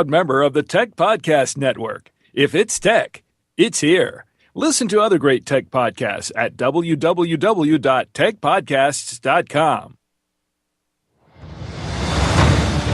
Member of the Tech Podcast Network. If it's tech, it's here. Listen to other great tech podcasts at www.techpodcasts.com.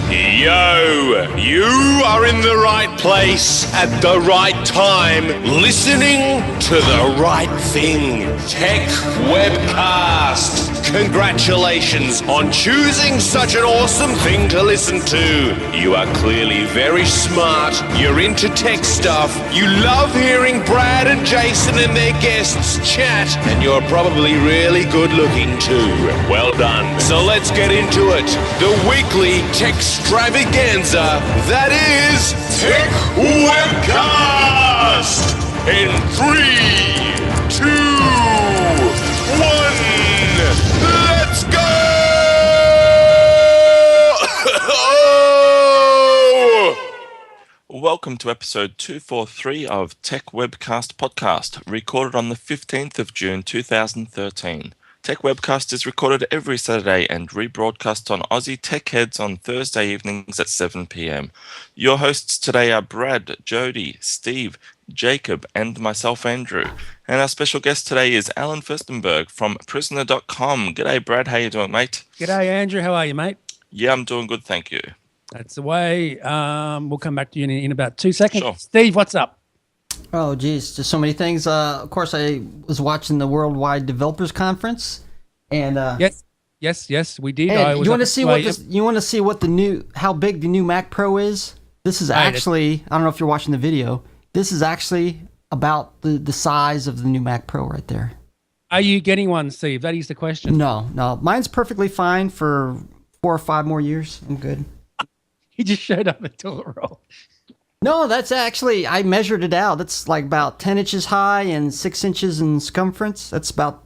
Yo, you are in the right place at the right time, listening to the right thing. Tech Webcast. Congratulations on choosing such an awesome thing to listen to. You are clearly very smart. You're into tech stuff. You love hearing Brad and Jason and their guests chat. And you're probably really good looking too. Well done. So let's get into it. The weekly tech extravaganza that is Tech Webcast. In 3, 2, 1, let's go! Welcome to episode 243 of Tech Webcast podcast, recorded on the 15th of June 2013. Tech Webcast is recorded every Saturday and rebroadcast on Aussie Tech Heads on Thursday evenings at 7 p.m. Your hosts today are Brad, Jody, Steve, Jacob, and myself, Andrew. And our special guest today is Alan Firstenberg from Prisoner.com. G'day, Brad. How you doing, mate? G'day, Andrew. How are you, mate? Yeah, I'm doing good, thank you. That's the way. We'll come back to you in about 2 seconds. Sure. Steve, what's up? Oh, geez, just so many things. Of course, I was watching the Worldwide Developers Conference, and yes, we did. Hey, you want to see what how big the new Mac Pro is? This is actually, I don't know if you're watching the video. This is actually about the size of the new Mac Pro right there. Are you getting one, Steve? That is the question. No, mine's perfectly fine for 4 or 5 more years. I'm good. He just showed up at toilet roll. No, that's actually, I measured it out. That's like about 10 inches high and 6 inches in circumference. That's about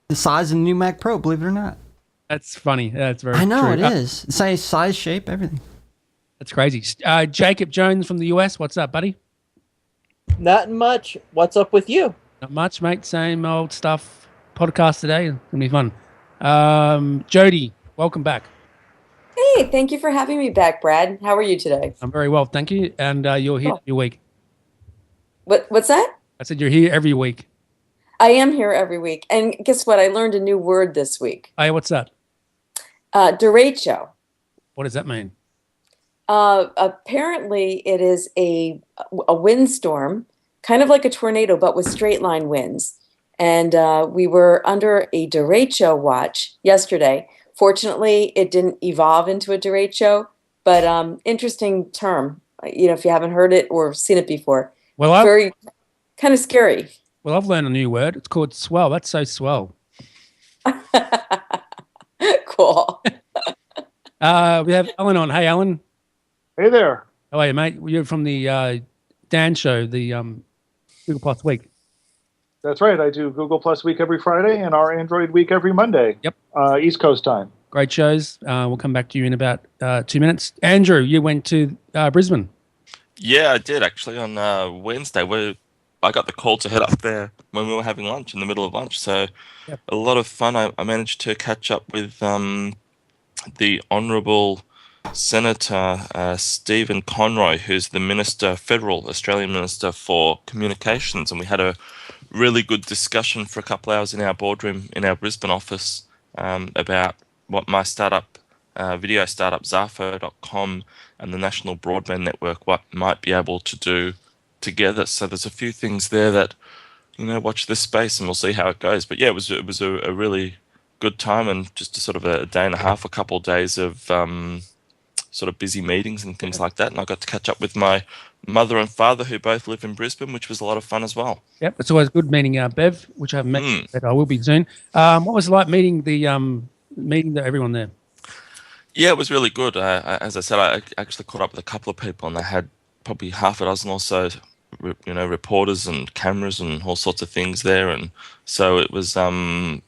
the size of the new Mac Pro, believe it or not. That's funny. That's very true. I know, it is. Same size, shape, everything. That's crazy. Jacob Jones from the US, what's up, buddy? Not much. What's up with you? Not much, mate. Same old stuff. Podcast today. It's going to be fun. Jody, welcome back. Hey, thank you for having me back, Brad. How are you today? I'm very well, thank you. And you're here every week. What's that? I said you're here every week. I am here every week. And guess what? I learned a new word this week. Hey, what's that? Derecho. What does that mean? Apparently, it is a windstorm, kind of like a tornado, but with straight line winds. And we were under a derecho watch yesterday. Fortunately, it didn't evolve into a derecho, but interesting term. If you haven't heard it or seen it before, very kind of scary. Well, I've learned a new word. It's called swell. That's so swell. Cool. We have Alan on. Hey, Alan. Hey there. How are you, mate? You're from the Dan Show, the Google Plus Week. That's right. I do Google Plus Week every Friday and our Android Week every Monday. Yep. East Coast time. Great shows. We'll come back to you in about 2 minutes. Andrew, you went to Brisbane. Yeah, I did actually on Wednesday. I got the call to head up there when we were having lunch, in the middle of lunch. So a lot of fun. I managed to catch up with the Honourable Senator Stephen Conroy, who's the Federal Australian Minister for Communications, and we had a really good discussion for a couple hours in our boardroom in our Brisbane office about what my startup, video startup, Zafo.com, and the National Broadband Network, what might be able to do together. So there's a few things there that, watch this space and we'll see how it goes. But yeah, it was a really good time, and just a sort of a day and a half, a couple of days of sort of busy meetings and things like that. And I got to catch up with my mother and father, who both live in Brisbane, which was a lot of fun as well. Yep, it's always good meeting Bev, which I haven't met, but I will be soon. What was it like meeting everyone there? Yeah, it was really good. As I said, I actually caught up with a couple of people, and they had probably half a dozen or so, reporters and cameras and all sorts of things there. And so it was, it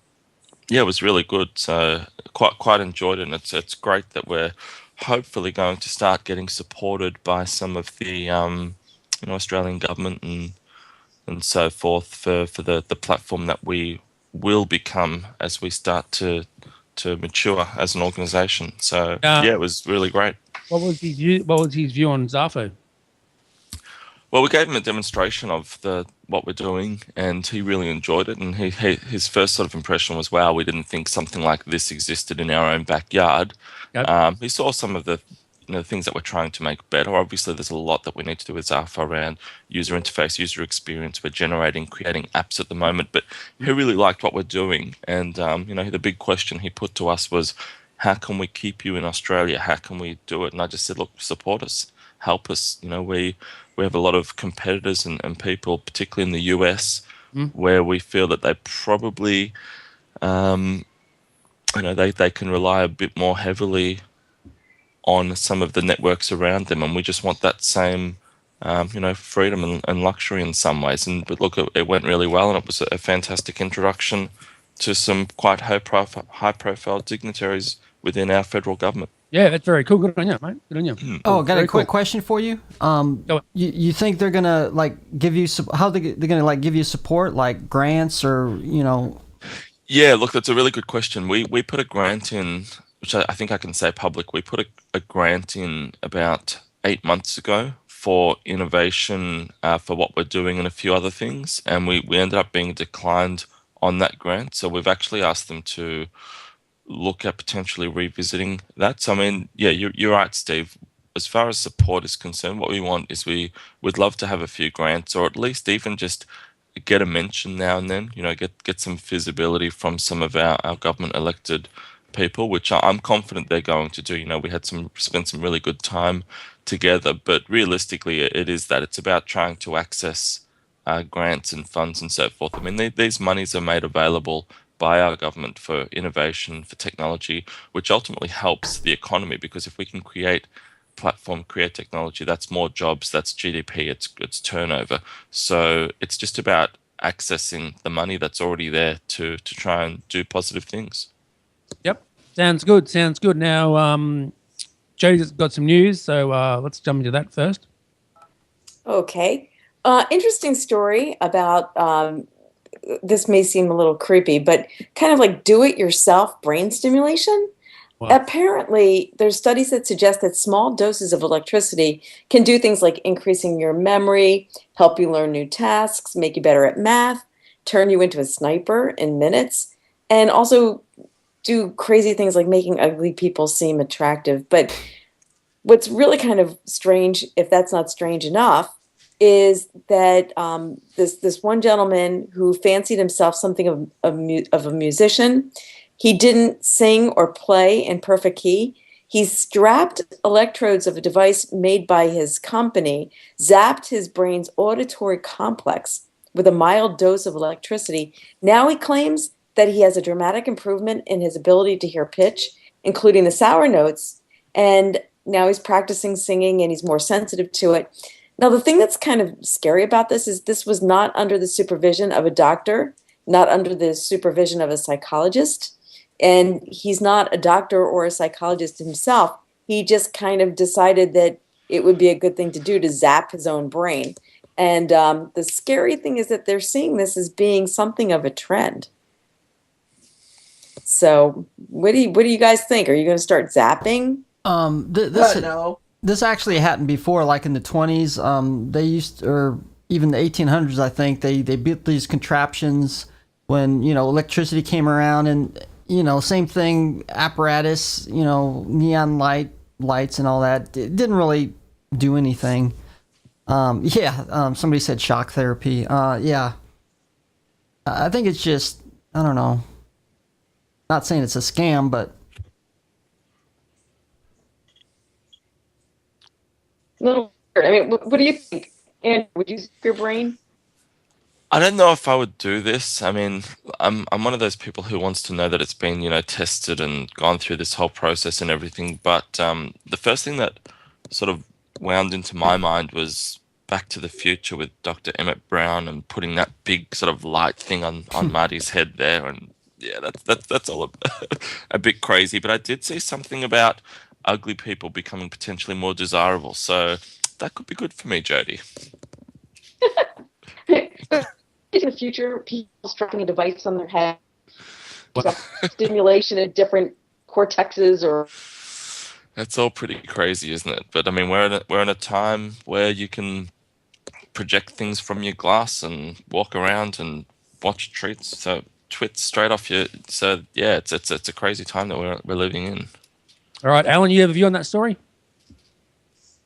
was really good. So quite enjoyed it. And it's great that we're hopefully going to start getting supported by some of the Australian government and so forth for the platform that we will become as we start to mature as an organisation. So it was really great. What was his view? What was his view on Zafo? Well, we gave him a demonstration of what we're doing, and he really enjoyed it. And his first sort of impression was, "Wow, we didn't think something like this existed in our own backyard." Yep. He saw some of the things that we're trying to make better. Obviously, there's a lot that we need to do with Zafa around user interface, user experience. We're creating apps at the moment, but he really liked what we're doing. And the big question he put to us was, "How can we keep you in Australia? How can we do it?" And I just said, "Look, support us, help us. We have a lot of competitors and people, particularly in the US, where we feel that they probably, they can rely a bit more heavily on some of the networks around them, and we just want that same, freedom and luxury in some ways." But look, it went really well, and it was a fantastic introduction to some quite high-profile dignitaries within our federal government. Yeah, that's very cool. Good on you, mate. Good on you. Oh, got Very a quick cool. question for you. Go You think they're gonna give you they're gonna give you support, like grants or Yeah, look, that's a really good question. We put a grant in, which I think I can say public. We put a grant in about 8 months ago for innovation, for what we're doing and a few other things, and we ended up being declined on that grant. So we've actually asked them to look at potentially revisiting that. So I mean, yeah, you're right, Steve. As far as support is concerned, what we want is we would love to have a few grants, or at least even just get a mention now and then. Get some visibility from some of our government elected people, which I'm confident they're going to do. We had spent some really good time together, but realistically, it is that it's about trying to access grants and funds and so forth. I mean, these monies are made available by our government for innovation, for technology, which ultimately helps the economy, because if we can create technology, that's more jobs, that's GDP, it's turnover. So it's just about accessing the money that's already there to try and do positive things. Yep. Sounds good. Sounds good. Now, Jody's got some news, so let's jump into that first. Okay. Interesting story about this may seem a little creepy, but kind of like do-it-yourself brain stimulation. Wow. Apparently, there's studies that suggest that small doses of electricity can do things like increasing your memory, help you learn new tasks, make you better at math, turn you into a sniper in minutes, and also do crazy things like making ugly people seem attractive. But what's really kind of strange, if that's not strange enough, is that this one gentleman who fancied himself something of a musician, he didn't sing or play in perfect key. He strapped electrodes of a device made by his company, zapped his brain's auditory complex with a mild dose of electricity. Now he claims that he has a dramatic improvement in his ability to hear pitch, including the sour notes, and now he's practicing singing and he's more sensitive to it. Now, the thing that's kind of scary about this is this was not under the supervision of a doctor, not under the supervision of a psychologist, and he's not a doctor or a psychologist himself. He just kind of decided that it would be a good thing to do to zap his own brain. And the scary thing is that they're seeing this as being something of a trend. So what do you guys think? Are you going to start zapping? No. This actually happened before, like in the 20s. They used, or even the 1800s, I think, they built these contraptions when, electricity came around, and, same thing, apparatus, neon lights and all that. It didn't really do anything. Somebody said shock therapy. Yeah. I think it's just, I don't know. Not saying it's a scam, but Little weird. I mean, what do you think? And would you zap your brain? I don't know if I would do this. I mean, I'm one of those people who wants to know that it's been, tested and gone through this whole process and everything. But the first thing that sort of wound into my mind was Back to the Future with Dr. Emmett Brown and putting that big sort of light thing on Marty's head there. And yeah, that's all a bit crazy. But I did see something about ugly people becoming potentially more desirable. So that could be good for me, Jody. In the future, people strapping a device on their head, stimulation at different cortexes or It's all pretty crazy, isn't it? But I mean, we're in a time where you can project things from your glass and walk around and watch treats. So twits straight off your. So yeah, it's a crazy time that we're living in. All right, Alan, you have a view on that story?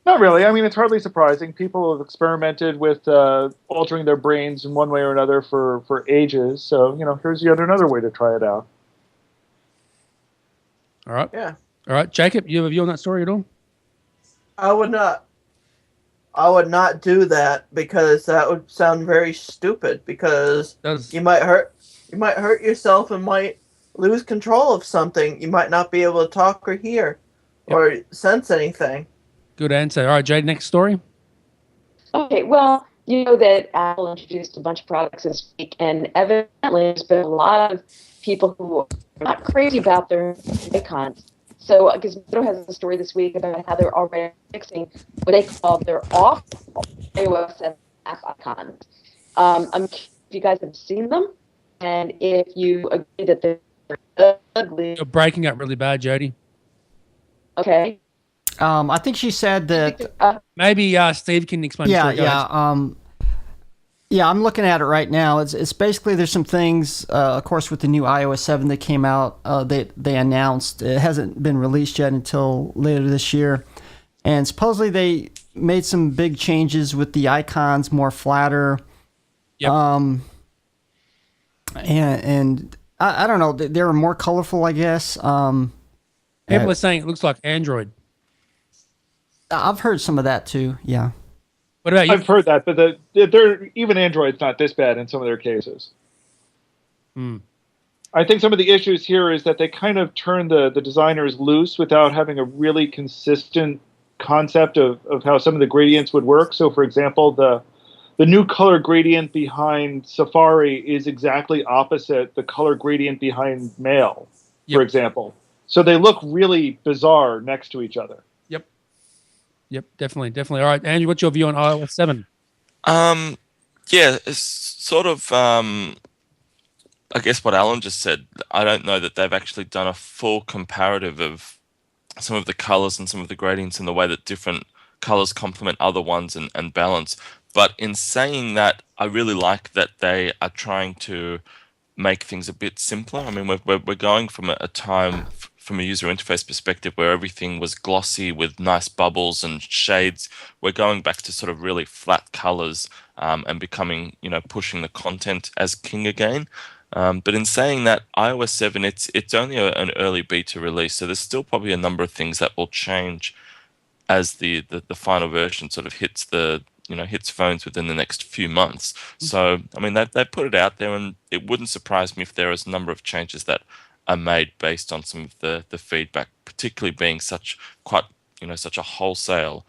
Not really. I mean, it's hardly surprising. People have experimented with altering their brains in one way or another for ages. So, here's yet another way to try it out. All right. Yeah. All right, Jacob, you have a view on that story at all? I would not do that because that would sound very stupid because you might hurt yourself and might lose control of something. You might not be able to talk or hear or sense anything. Good answer. All right, Jade, next story. Okay, well, you know that Apple introduced a bunch of products this week, and evidently there's been a lot of people who are not crazy about their icons. So Gizmodo has a story this week about how they're already fixing what they call their awful iOS 7 app icons. I'm curious if you guys have seen them, and if you agree that they're ugly. You're breaking up really bad, Jody. Okay. I think she said that. Maybe Steve can explain. Yeah, the story. yeah. Yeah, I'm looking at it right now. It's basically there's some things, of course, with the new iOS 7 that came out. They announced it hasn't been released yet until later this year, and supposedly they made some big changes with the icons, more flatter. Yep. And I don't know, they were more colorful, I guess. People are saying it looks like Android. I've heard some of that too. Yeah. What about you? I've heard that, but even Android's not this bad in some of their cases. I think some of the issues here is that they kind of turn the designers loose without having a really consistent concept of how some of the gradients would work. So, for example, the new color gradient behind Safari is exactly opposite the color gradient behind Mail, for example. So they look really bizarre next to each other. Yep, definitely. All right, Andrew, what's your view on iOS 7? Yeah, it's sort of, I guess what Alan just said. I don't know that they've actually done a full comparative of some of the colors and some of the gradients and the way that different colors complement other ones and balance. But in saying that, I really like that they are trying to make things a bit simpler. I mean, we're going from a time from a user interface perspective where everything was glossy with nice bubbles and shades. We're going back to sort of really flat colors and becoming, pushing the content as king again. But in saying that, iOS 7, it's only an early beta release, so there's still probably a number of things that will change as the final version sort of hits hits phones within the next few months. So, I mean, they put it out there, and it wouldn't surprise me if there is a number of changes that are made based on some of the feedback, particularly being such a wholesale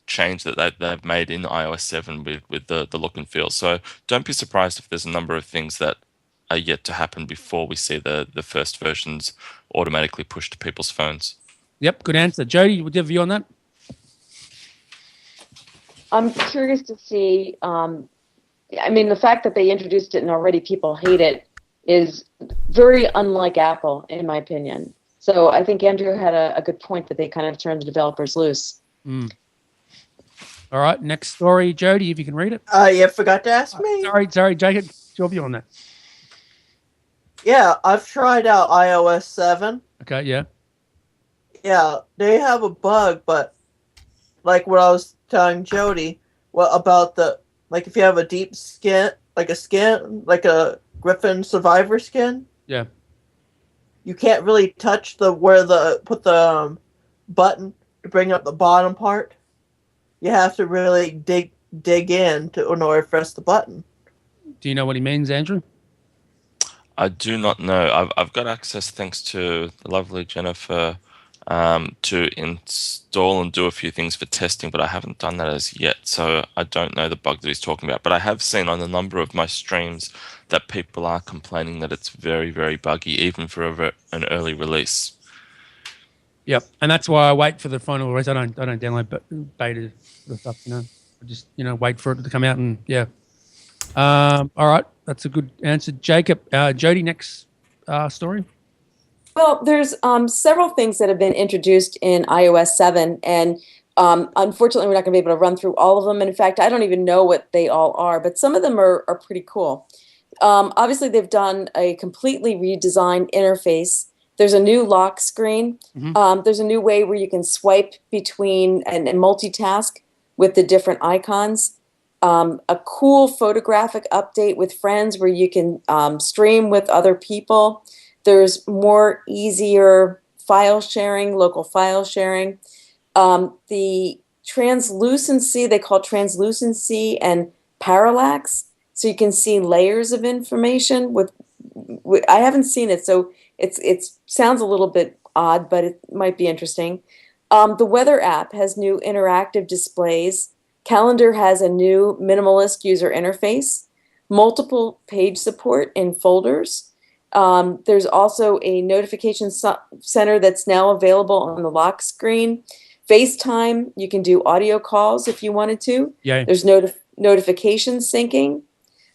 change that they've made in iOS 7 with the look and feel. So don't be surprised if there's a number of things that are yet to happen before we see the first versions automatically pushed to people's phones. Yep, good answer. Jody, would you have a view on that? I'm curious to see. The fact that they introduced it and already people hate it is very unlike Apple, in my opinion. So I think Andrew had a good point that they kind of turned the developers loose. All right, next story, Jody, if you can read it. You forgot to ask me. Sorry, Jacob. What's your view on that? Yeah, I've tried out iOS 7. Okay, yeah. Yeah, they have a bug, but like what I was telling Jody, about if you have a deep skin, like a Griffin Survivor skin. Yeah. You can't really touch put the button to bring up the bottom part. You have to really dig in in order to press the button. Do you know what he means, Andrew? I do not know. I've got access, thanks to the lovely Jennifer, to install and do a few things for testing, but I haven't done that as yet. So I don't know the bug that he's talking about. But I have seen on a number of my streams that people are complaining that it's very, very buggy, even for an early release. Yep, and that's why I wait for the final release. I don't download beta stuff. I just wait for it to come out and yeah. All right, that's a good answer, Jacob. Jody, next story. Well, there's several things that have been introduced in iOS 7, and unfortunately, we're not going to be able to run through all of them. And in fact, I don't even know what they all are, but some of them are pretty cool. Obviously, they've done a completely redesigned interface. There's a new lock screen. There's a new way where you can swipe between and multitask with the different icons. A cool photographic update with friends where you can stream with other people. There's more easier file sharing, local file sharing. The translucency, they call translucency and parallax. So you can see layers of information with I haven't seen it, so it sounds a little bit odd, but it might be interesting. The weather app has new interactive displays. Calendar has a new minimalist user interface, multiple page support in folders. There's also a notification center that's now available on the lock screen. FaceTime, you can do audio calls if you wanted to. Yeah. There's notification syncing,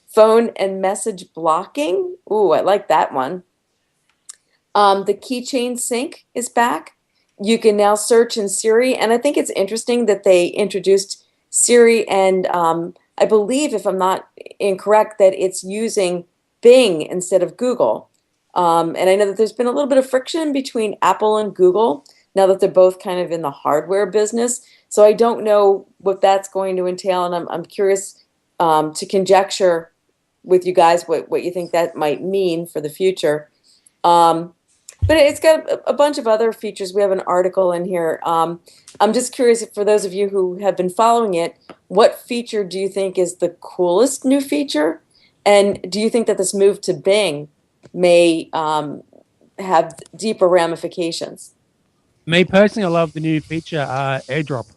phone and message blocking. Ooh, I like that one. The keychain sync is back. You can now search in Siri, and I think it's interesting that they introduced Siri, and I believe, if I'm not incorrect, that it's using Bing instead of Google. And I know that there's been a little bit of friction between Apple and Google now that they're both kind of in the hardware business. So I don't know what that's going to entail, and I'm curious to conjecture with you guys what you think that might mean for the future. But it's got a bunch of other features. We have an article in here. I'm just curious, for those of you who have been following it, what feature do you think is the coolest new feature? And do you think that this move to Bing may have deeper ramifications? Me personally, I love the new feature, AirDrop.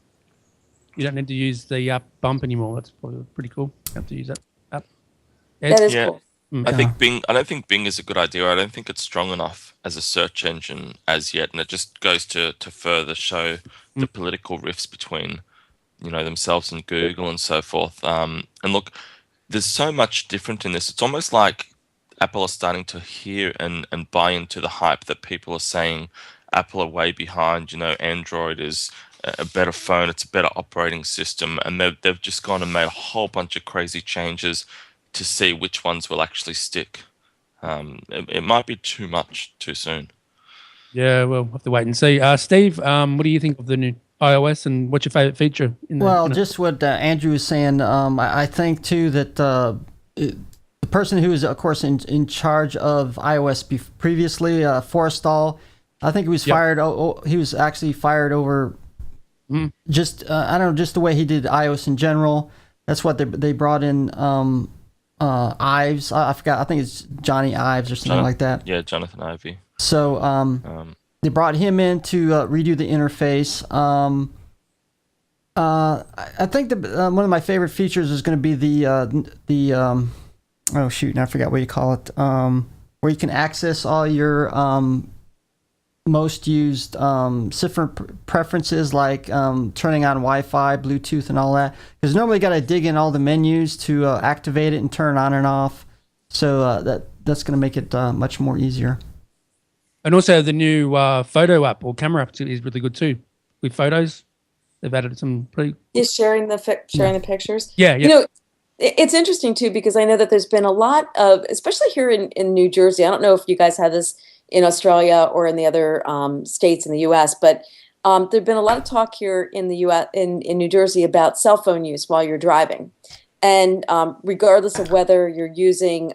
You don't need to use the up bump anymore. That's probably pretty cool. You have to use that up. That is cool. I think Bing. I don't think Bing is a good idea. I don't think it's strong enough as a search engine as yet, and it just goes to further show the political rifts between, themselves and Google and so forth. And look, there's so much different in this. It's almost like Apple are starting to hear and buy into the hype that people are saying Apple are way behind. Android is a better phone. It's a better operating system, and they've just gone and made a whole bunch of crazy changes to see which ones will actually stick. It might be too much too soon. Yeah, we'll have to wait and see. Steve, what do you think of the new iOS, and what's your favorite feature? Just what Andrew was saying. I think too that the person who was, of course, in charge of iOS previously, Forstall, I think he was fired. He was actually fired over just I don't know, just the way he did iOS in general. That's what they brought in. Ives, I forgot. I think it's Johnny Ives or something like that. Yeah, Jonathan Ivey. So they brought him in to redo the interface. I think one of my favorite features is going to be the oh shoot, now I forgot what you call it. Where you can access all your most used different preferences, like turning on Wi-Fi, Bluetooth, and all that. Because normally you got to dig in all the menus to activate it and turn on and off. So that's going to make it much more easier. And also the new photo app or camera app is really good too. With photos, they've added some pretty. Just sharing the pictures. Yeah. It's interesting too, because I know that there's been a lot of, especially here in New Jersey. I don't know if you guys have this in Australia or in the other states in the U.S., but there've been a lot of talk here in the U.S. in New Jersey about cell phone use while you're driving, and regardless of whether you're using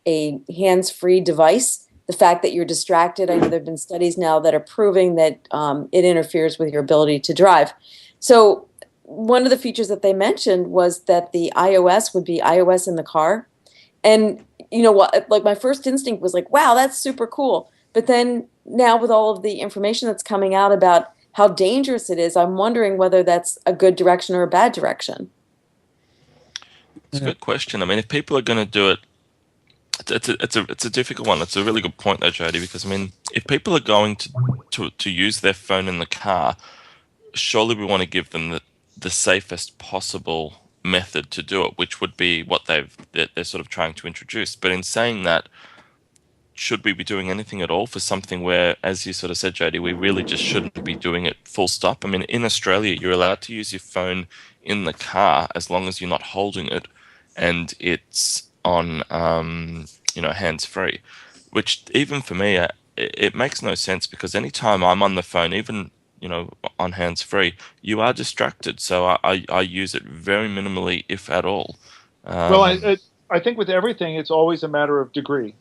a hands-free device, the fact that you're distracted. I know there've been studies now that are proving that it interferes with your ability to drive. So one of the features that they mentioned was that the iOS would be iOS in the car, and you know what, like my first instinct was like, wow, that's super cool. But then now with all of the information that's coming out about how dangerous it is, I'm wondering whether that's a good direction or a bad direction. It's a good question. I mean, if people are going to do it, it's a difficult one. It's a really good point though, Jody, because I mean, if people are going to use their phone in the car, surely we want to give them the safest possible method to do it, which would be what they're sort of trying to introduce. But in saying that, should we be doing anything at all for something where, as you sort of said, JD, we really just shouldn't be doing it full stop? I mean, in Australia, you're allowed to use your phone in the car as long as you're not holding it and it's on, hands-free, which even for me, it makes no sense because anytime I'm on the phone, even, on hands-free, you are distracted. So I use it very minimally, if at all. Well, I think with everything, it's always a matter of degree.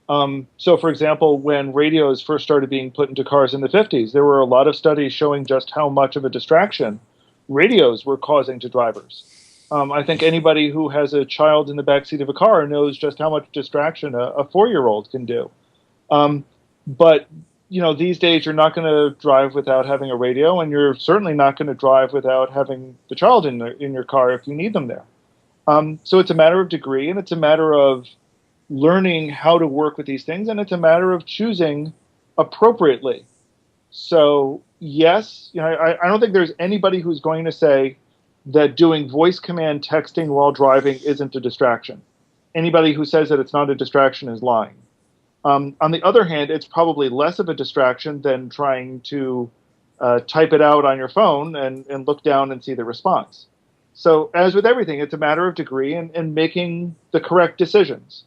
So, for example, when radios first started being put into cars in the 50s, there were a lot of studies showing just how much of a distraction radios were causing to drivers. I think anybody who has a child in the backseat of a car knows just how much distraction a 4-year-old can do. But, these days you're not going to drive without having a radio, and you're certainly not going to drive without having the child in your car if you need them there. So it's a matter of degree, and it's a matter of learning how to work with these things, and it's a matter of choosing appropriately. So yes, I don't think there's anybody who's going to say that doing voice command texting while driving isn't a distraction. Anybody who says that it's not a distraction is lying. On the other hand, it's probably less of a distraction than trying to type it out on your phone and look down and see the response. So as with everything, it's a matter of degree and making the correct decisions.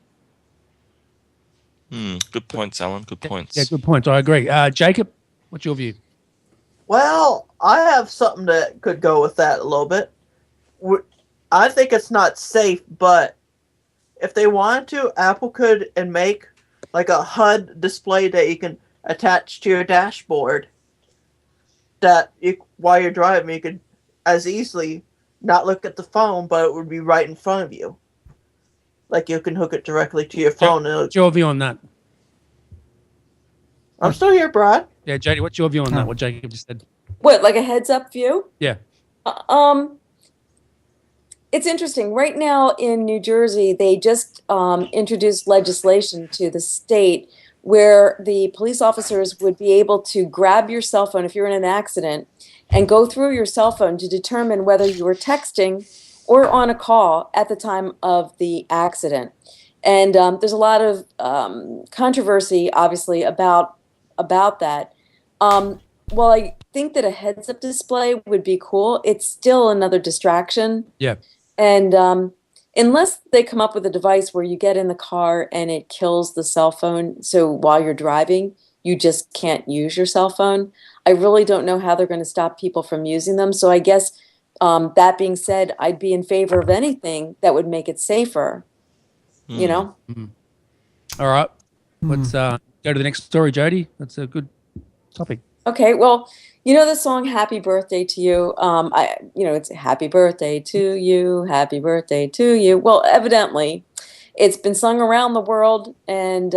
Good points, Alan. Good points. Yeah, good points. I agree. Jacob, what's your view? Well, I have something that could go with that a little bit. I think it's not safe, but if they wanted to, Apple could and make like a HUD display that you can attach to your dashboard that while you're driving, you could as easily not look at the phone, but it would be right in front of you. Like you can hook it directly to your phone. What's your view on that? I'm still here, Brad. Yeah, JD, what's your view on that? What Jacob just said. What, like a heads-up view? Yeah. It's interesting. Right now in New Jersey, they just introduced legislation to the state where the police officers would be able to grab your cell phone if you're in an accident and go through your cell phone to determine whether you were texting or on a call at the time of the accident. And there's a lot of controversy, obviously, about that. Well, I think that a heads-up display would be cool. It's still another distraction. Yeah. And unless they come up with a device where you get in the car and it kills the cell phone, so while you're driving, you just can't use your cell phone, I really don't know how they're going to stop people from using them. So I guess that being said, I'd be in favor of anything that would make it safer. Mm-hmm. All right. Let's go to the next story, Jody. That's a good topic. Okay. Well, the song "Happy Birthday to You." It's "Happy Birthday to You, Happy Birthday to You." Well, evidently, it's been sung around the world and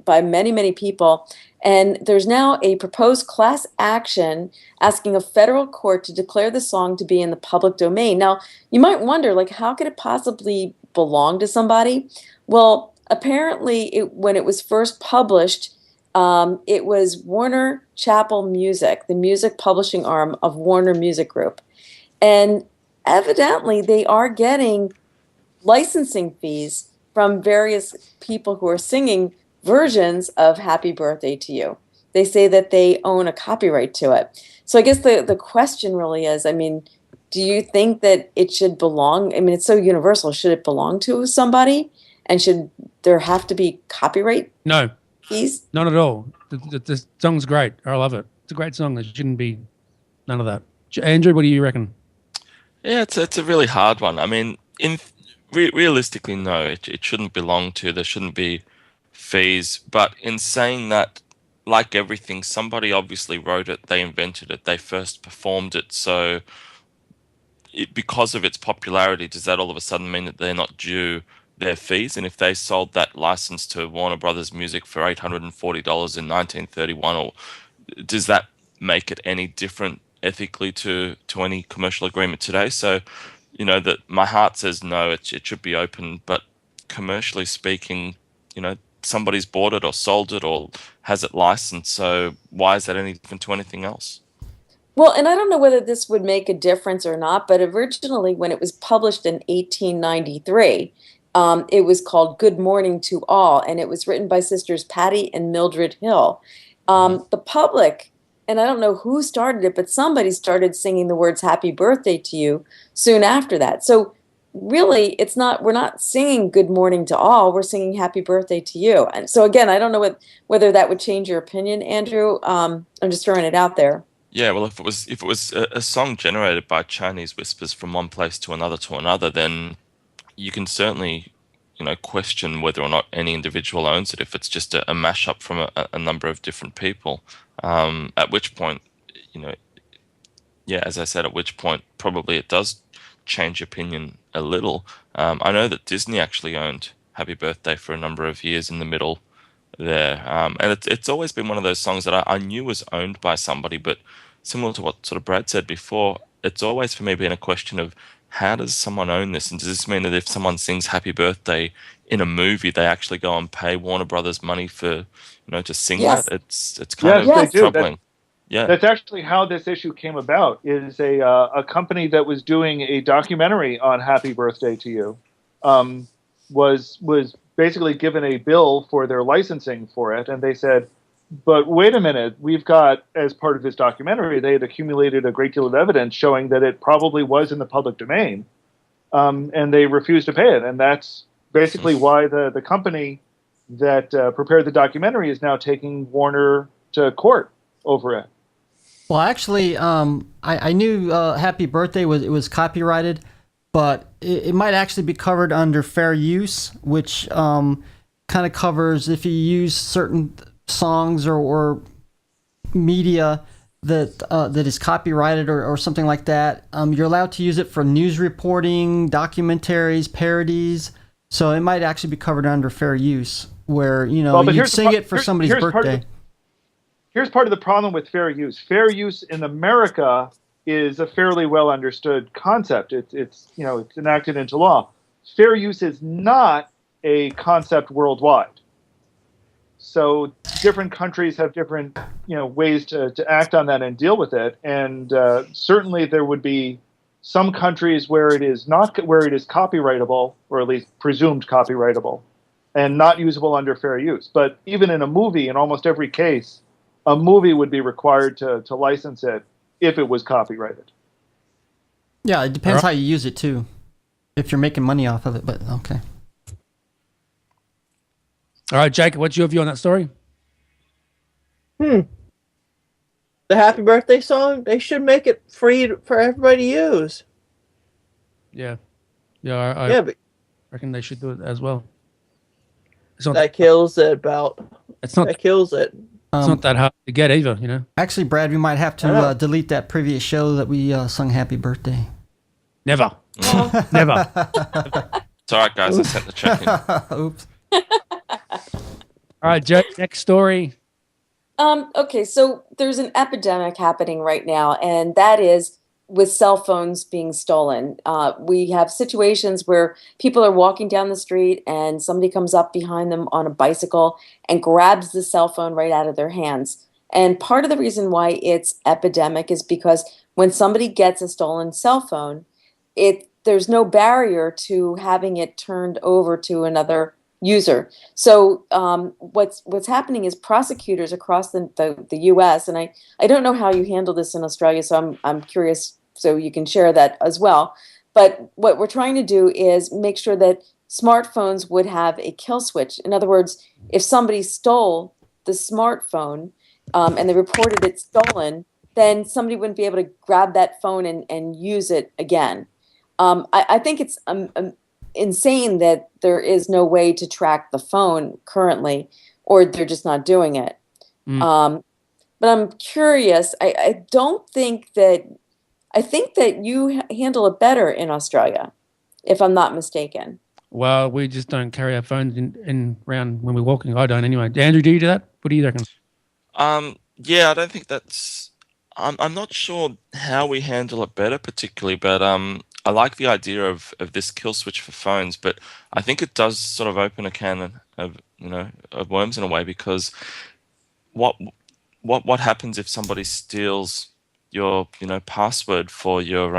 by many, many people. And there's now a proposed class action asking a federal court to declare the song to be in the public domain. Now, you might wonder, how could it possibly belong to somebody? Well, apparently, when it was first published, it was Warner Chappell Music, the music publishing arm of Warner Music Group. And evidently, they are getting licensing fees from various people who are singing versions of Happy Birthday to You. They say that they own a copyright to it. So I guess the question really is, do you think that it should belong? It's so universal. Should it belong to somebody? And should there have to be copyright? No. Fees? Not at all. The song's great. I love it. It's a great song. There shouldn't be none of that. Andrew, what do you reckon? Yeah, it's a really hard one. Realistically, no, it shouldn't belong to. There shouldn't be fees. But in saying that, like everything, somebody obviously wrote it. They invented it. They first performed it. So because of its popularity, does that all of a sudden mean that they're not due their fees? And if they sold that license to Warner Brothers Music for $840 in 1931, or does that make it any different ethically to any commercial agreement today? So, that my heart says no, it should be open, but commercially speaking, somebody's bought it or sold it or has it licensed. So why is that any different to anything else? Well, and I don't know whether this would make a difference or not, but originally when it was published in 1893, It was called Good Morning to All, and it was written by sisters Patty and Mildred Hill. The public, and I don't know who started it, but somebody started singing the words Happy Birthday to You soon after that. So really, we're not singing Good Morning to All, we're singing Happy Birthday to You. And so again, I don't know whether that would change your opinion, Andrew. I'm just throwing it out there. Yeah, well, if it was a song generated by Chinese whispers from one place to another, then you can certainly, question whether or not any individual owns it if it's just a mashup from a number of different people. At which point, you know, yeah, as I said, at which point probably it does change opinion a little. I know that Disney actually owned Happy Birthday for a number of years in the middle there. And it's always been one of those songs that I knew was owned by somebody, but similar to what sort of Brad said before, it's always for me been a question of how does someone own this? And does this mean that if someone sings Happy Birthday in a movie, they actually go and pay Warner Brothers money for, to sing Yes. that? It's kind Yes, they of do. troubling. Yeah. That's actually how this issue came about. Is a company that was doing a documentary on Happy Birthday to You, was basically given a bill for their licensing for it, and they said, "But wait a minute, we've got, as part of this documentary, they had accumulated a great deal of evidence showing that it probably was in the public domain," and they refused to pay it, and that's basically why the company that prepared the documentary is now taking Warner to court over it. Well, actually, I knew Happy Birthday was copyrighted, but it might actually be covered under fair use, which kind of covers if you use certain songs or media that is copyrighted or something like that. You're allowed to use it for news reporting, documentaries, parodies. So it might actually be covered under fair use, where you sing it for somebody's birthday. Here's part of the problem with fair use. Fair use in America is a fairly well understood concept. It's enacted into law. Fair use is not a concept worldwide. So different countries have different ways to act on that and deal with it. And certainly there would be some countries where it is copyrightable, or at least presumed copyrightable, and not usable under fair use. But even in a movie, in almost every case, a movie would be required to license it if it was copyrighted. Yeah, it depends how you use it too. If you're making money off of it, but okay. All right, Jake, what's your view on that story? The Happy Birthday song, they should make it free for everybody to use. Yeah. I but reckon they should do it as well. That kills it. It's not that hard to get either, Actually, Brad, we might have to delete that previous show that we sung Happy Birthday. Never. Never. It's all right, guys. I sent the check in. Oops. All right, Jake, next story. Okay, so there's an epidemic happening right now, and that is with cell phones being stolen. We have situations where people are walking down the street and somebody comes up behind them on a bicycle and grabs the cell phone right out of their hands. And part of the reason why it's epidemic is because when somebody gets a stolen cell phone, there's no barrier to having it turned over to another user. So what's happening is prosecutors across the U.S., and I don't know how you handle this in Australia, so I'm curious, so you can share that as well. But what we're trying to do is make sure that smartphones would have a kill switch. In other words, if somebody stole the smartphone and they reported it stolen, then somebody wouldn't be able to grab that phone and use it again. I think it's insane that there is no way to track the phone currently, or they're just not doing it. But I'm curious. I think that you handle it better in Australia, if I'm not mistaken. Well, we just don't carry our phones in around when we're walking. I don't anyway. Andrew, do you do that? What do you reckon? Yeah, I don't think that's. I'm not sure how we handle it better, particularly, but I like the idea of this kill switch for phones, but I think it does sort of open a can of worms in a way, because what happens if somebody steals your password for your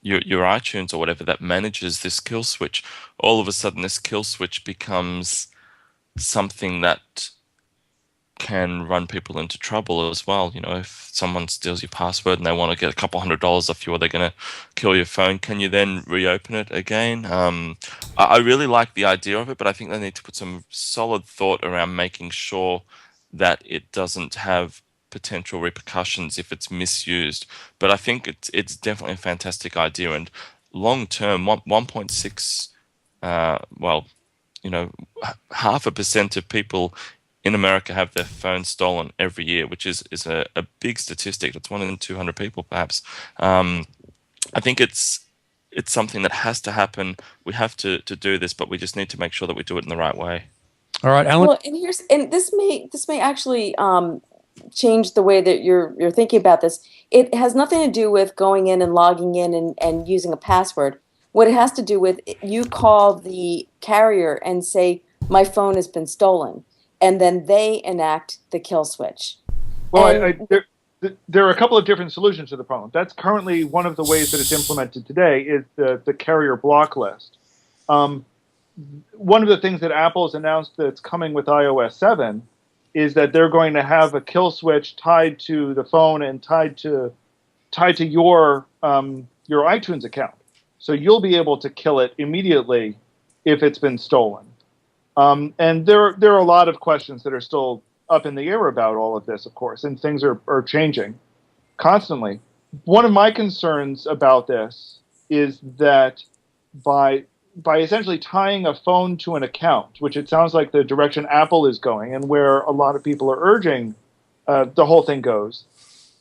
your iTunes or whatever that manages this kill switch, all of a sudden this kill switch becomes something that can run people into trouble as well. You know, if someone steals your password and they want to get a couple $100 off you, or they're going to kill your phone, can you then reopen it again? I really like the idea of it, but I think they need to put some solid thought around making sure that it doesn't have potential repercussions if it's misused. But I think it's definitely a fantastic idea, and long term, 1.6, well, you know, 0.5% of people in America have their phones stolen every year, which is a big statistic. That's 1 in 200 people, perhaps. I think it's something that has to happen. We have to do this, but we just need to make sure that we do it in the right way. All right, Alan. Well, and this may actually change the way that you're thinking about this. It has nothing to do with going in and logging in and using a password. What it has to do with, you call the carrier and say, my phone has been stolen, and then they enact the kill switch. Well, there are a couple of different solutions to the problem. That's currently one of the ways that it's implemented today, is the carrier block list. One of the things that Apple has announced that's coming with iOS 7 is that they're going to have a kill switch tied to the phone and tied to your iTunes account. So you'll be able to kill it immediately if it's been stolen. And there are a lot of questions that are still up in the air about all of this, of course, and things are changing constantly. One of my concerns about this is that by essentially tying a phone to an account, which it sounds like the direction Apple is going and where a lot of people are urging the whole thing goes,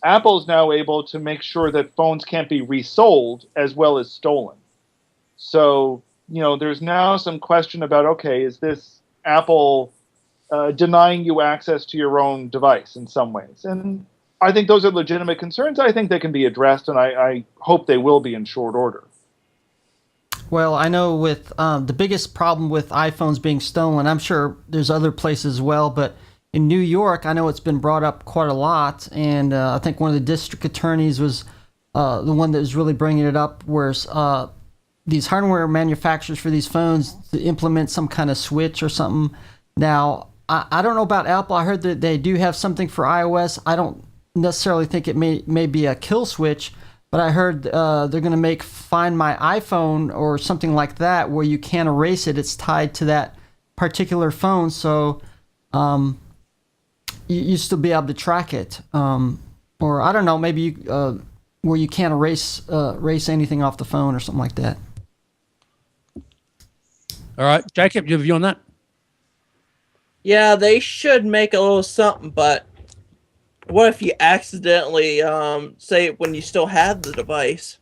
Apple is now able to make sure that phones can't be resold as well as stolen. So, you know, there's now some question about, okay, is this Apple denying you access to your own device in some ways? And I think those are legitimate concerns. I think they can be addressed, and I hope they will be in short order. Well, I know with the biggest problem with iPhones being stolen, I'm sure there's other places as well, but in New York, I know it's been brought up quite a lot, and I think one of the district attorneys was the one that was really bringing it up, where these hardware manufacturers for these phones to implement some kind of switch or something. Now, I don't know about Apple. I heard that they do have something for iOS. I don't necessarily think it may be a kill switch, but I heard they're going to make Find My iPhone or something like that, where you can't erase it. It's tied to that particular phone, so you still be able to track it. Or I don't know, maybe where you can't erase anything off the phone or something like that. All right, Jacob, you have a view on that? Yeah, they should make a little something, but what if you accidentally say it when you still have the device?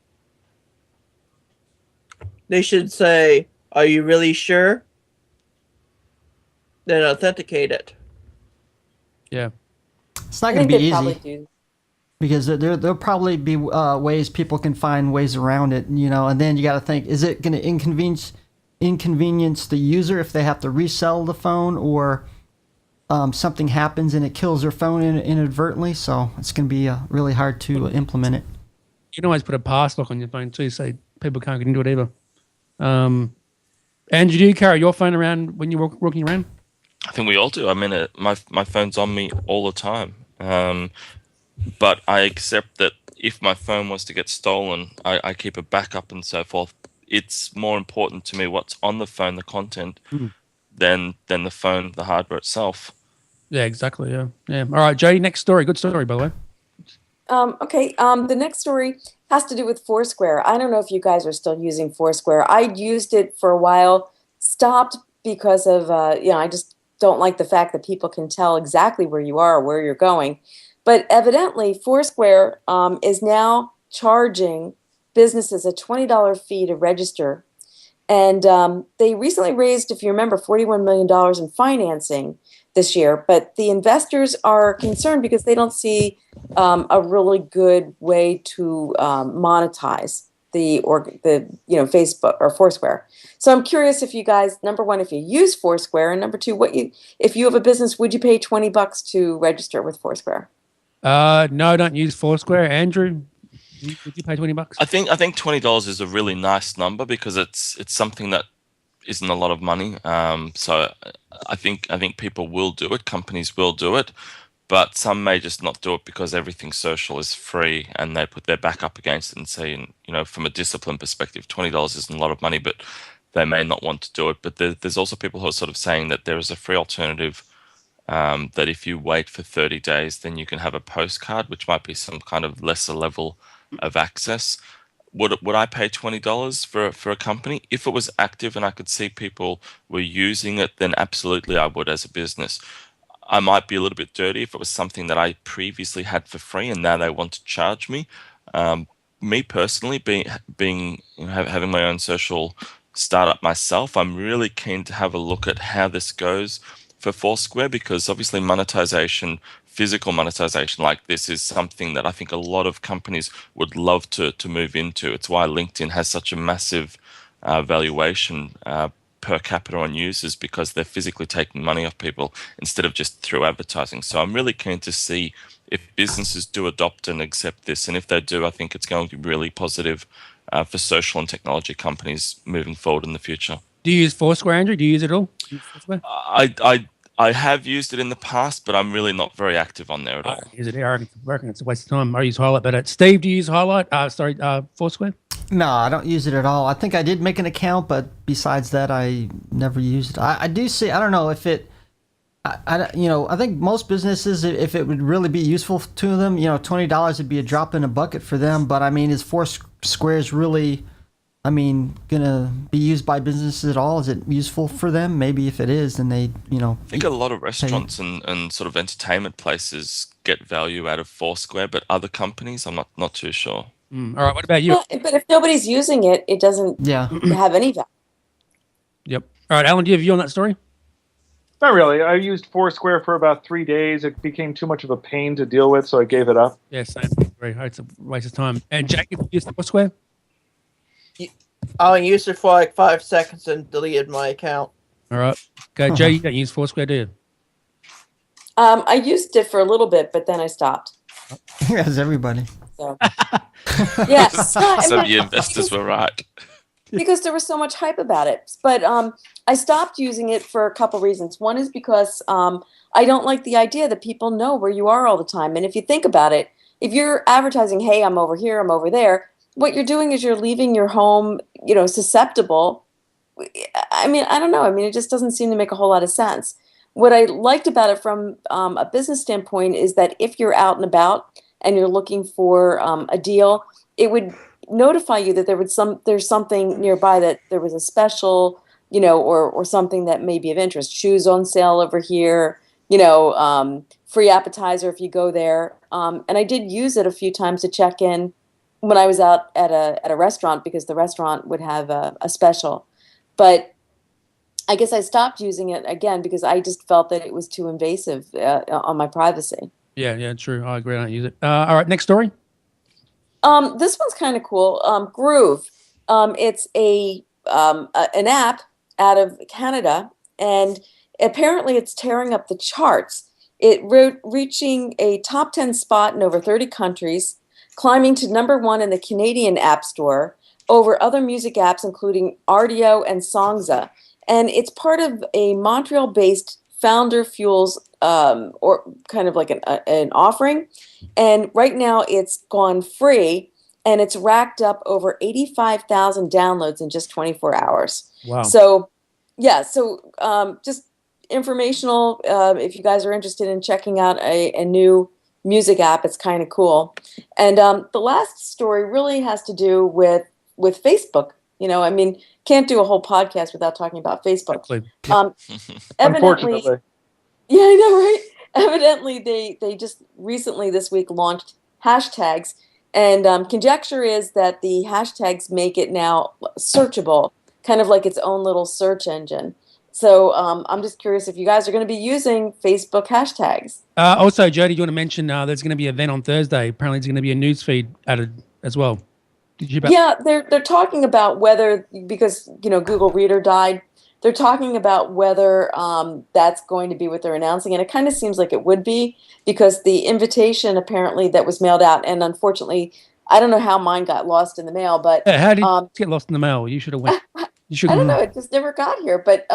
They should say, "Are you really sure?" Then authenticate it. Yeah. It's not going to be easy, because there'll probably be ways people can find ways around it, you know, and then you got to think, is it going to inconvenience the user if they have to resell the phone, or something happens and it kills their phone inadvertently? So it's going to be really hard to implement it. You can always put a pass lock on your phone too, so people can't get into it either. Andrew, do you carry your phone around when you're walking around? I think we all do. I mean, my phone's on me all the time. But I accept that if my phone was to get stolen, I keep a backup and so forth. It's more important to me what's on the phone, the content, than the phone, the hardware itself. Yeah, exactly. Yeah. All right, Jay, next story. Good story, by the way. Okay. The next story has to do with Foursquare. I don't know if you guys are still using Foursquare. I used it for a while, stopped because of, I just don't like the fact that people can tell exactly where you are or where you're going. But evidently, Foursquare is now charging businesses a $20 fee to register. And they recently raised, if you remember, $41 million in financing this year. But the investors are concerned because they don't see a really good way to monetize the Facebook or Foursquare. So I'm curious if you guys, number one, if you use Foursquare, and number two, if you have a business, would you pay $20 to register with Foursquare? No, don't use Foursquare. Andrew? Would you pay $20? I think $20 is a really nice number because it's something that isn't a lot of money. So I think people will do it. Companies will do it, but some may just not do it because everything social is free, and they put their back up against it and say, you know, from a discipline perspective, $20 isn't a lot of money, but they may not want to do it. But there's also people who are sort of saying that there is a free alternative. That if you wait for 30 days, then you can have a postcard, which might be some kind of lesser level of access. Would I pay $20 for a company? If it was active and I could see people were using it, then absolutely I would as a business. I might be a little bit dirty if it was something that I previously had for free and now they want to charge me. Me personally, being having my own social startup myself, I'm really keen to have a look at how this goes for Foursquare, because obviously monetization, physical monetization like this is something that I think a lot of companies would love to move into. It's why LinkedIn has such a massive valuation per capita on users, because they're physically taking money off people instead of just through advertising. So I'm really keen to see if businesses do adopt and accept this. And if they do, I think it's going to be really positive for social and technology companies moving forward in the future. Do you use Foursquare, Andrew? Do you use it all? I have used it in the past, but I'm really not very active on there at all. Use it. I reckon it's a waste of time. I use Highlight better. Steve, do you use Highlight? Foursquare? No, I don't use it at all. I think I did make an account, but besides that, I never used it. I do see. I don't know if it. I think most businesses, if it would really be useful to them, $20 would be a drop in a bucket for them. But I mean, is Foursquare's really, gonna be used by businesses at all? Is it useful for them? Maybe if it is, then they, I think a lot of restaurants and sort of entertainment places get value out of Foursquare, but other companies, I'm not too sure. All right, what about you? Well, but if nobody's using it, it doesn't have any value. Yep. All right, Alan, do you have a view on that story? Not really. I used Foursquare for about 3 days. It became too much of a pain to deal with, so I gave it up. Yeah, same. It's a waste of time. And Jack, you used Foursquare? I used it for like 5 seconds and deleted my account. All right. Okay, Jay, you don't use Foursquare, do you? I used it for a little bit, but then I stopped. As everybody. So. Yes. Some of the investors were right. Because there was so much hype about it. But I stopped using it for a couple reasons. One is because I don't like the idea that people know where you are all the time. And if you think about it, if you're advertising, hey, I'm over here, I'm over there, what you're doing is you're leaving your home, susceptible. I mean, I don't know. I mean, it just doesn't seem to make a whole lot of sense. What I liked about it from a business standpoint is that if you're out and about and you're looking for a deal, it would notify you that there's something nearby, that there was a special, or something that may be of interest. Shoes on sale over here, free appetizer if you go there. And I did use it a few times to check in when I was out at a restaurant, because the restaurant would have a special. But I guess I stopped using it again because I just felt that it was too invasive on my privacy. Yeah, true. I agree. I don't use it. All right, next story. This one's kind of cool. Groove. It's an app out of Canada, and apparently it's tearing up the charts. It reaching a top 10 spot in over 30 countries, climbing to number 1 in the Canadian App Store over other music apps, including Rdio and Songza. And it's part of a Montreal-based Founder Fuels, or kind of like an offering. And right now it's gone free, and it's racked up over 85,000 downloads in just 24 hours. Wow. So, yeah. So just informational. If you guys are interested in checking out a new music app, it's kind of cool. And the last story really has to do with Facebook. Can't do a whole podcast without talking about Facebook. Unfortunately. Yeah, I know, right? Evidently, they just recently this week launched hashtags, and conjecture is that the hashtags make it now searchable, kind of like its own little search engine. So I'm just curious if you guys are going to be using Facebook hashtags. Also, Jody, do you want to mention there's going to be an event on Thursday? Apparently, there's going to be a news feed added as well. Yeah, they're talking about whether, because Google Reader died, they're talking about whether that's going to be what they're announcing, and it kind of seems like it would be, because the invitation apparently that was mailed out, and unfortunately I don't know how mine got lost in the mail, but how did it get lost in the mail? You should have went. You should. I don't know. It just never got here. But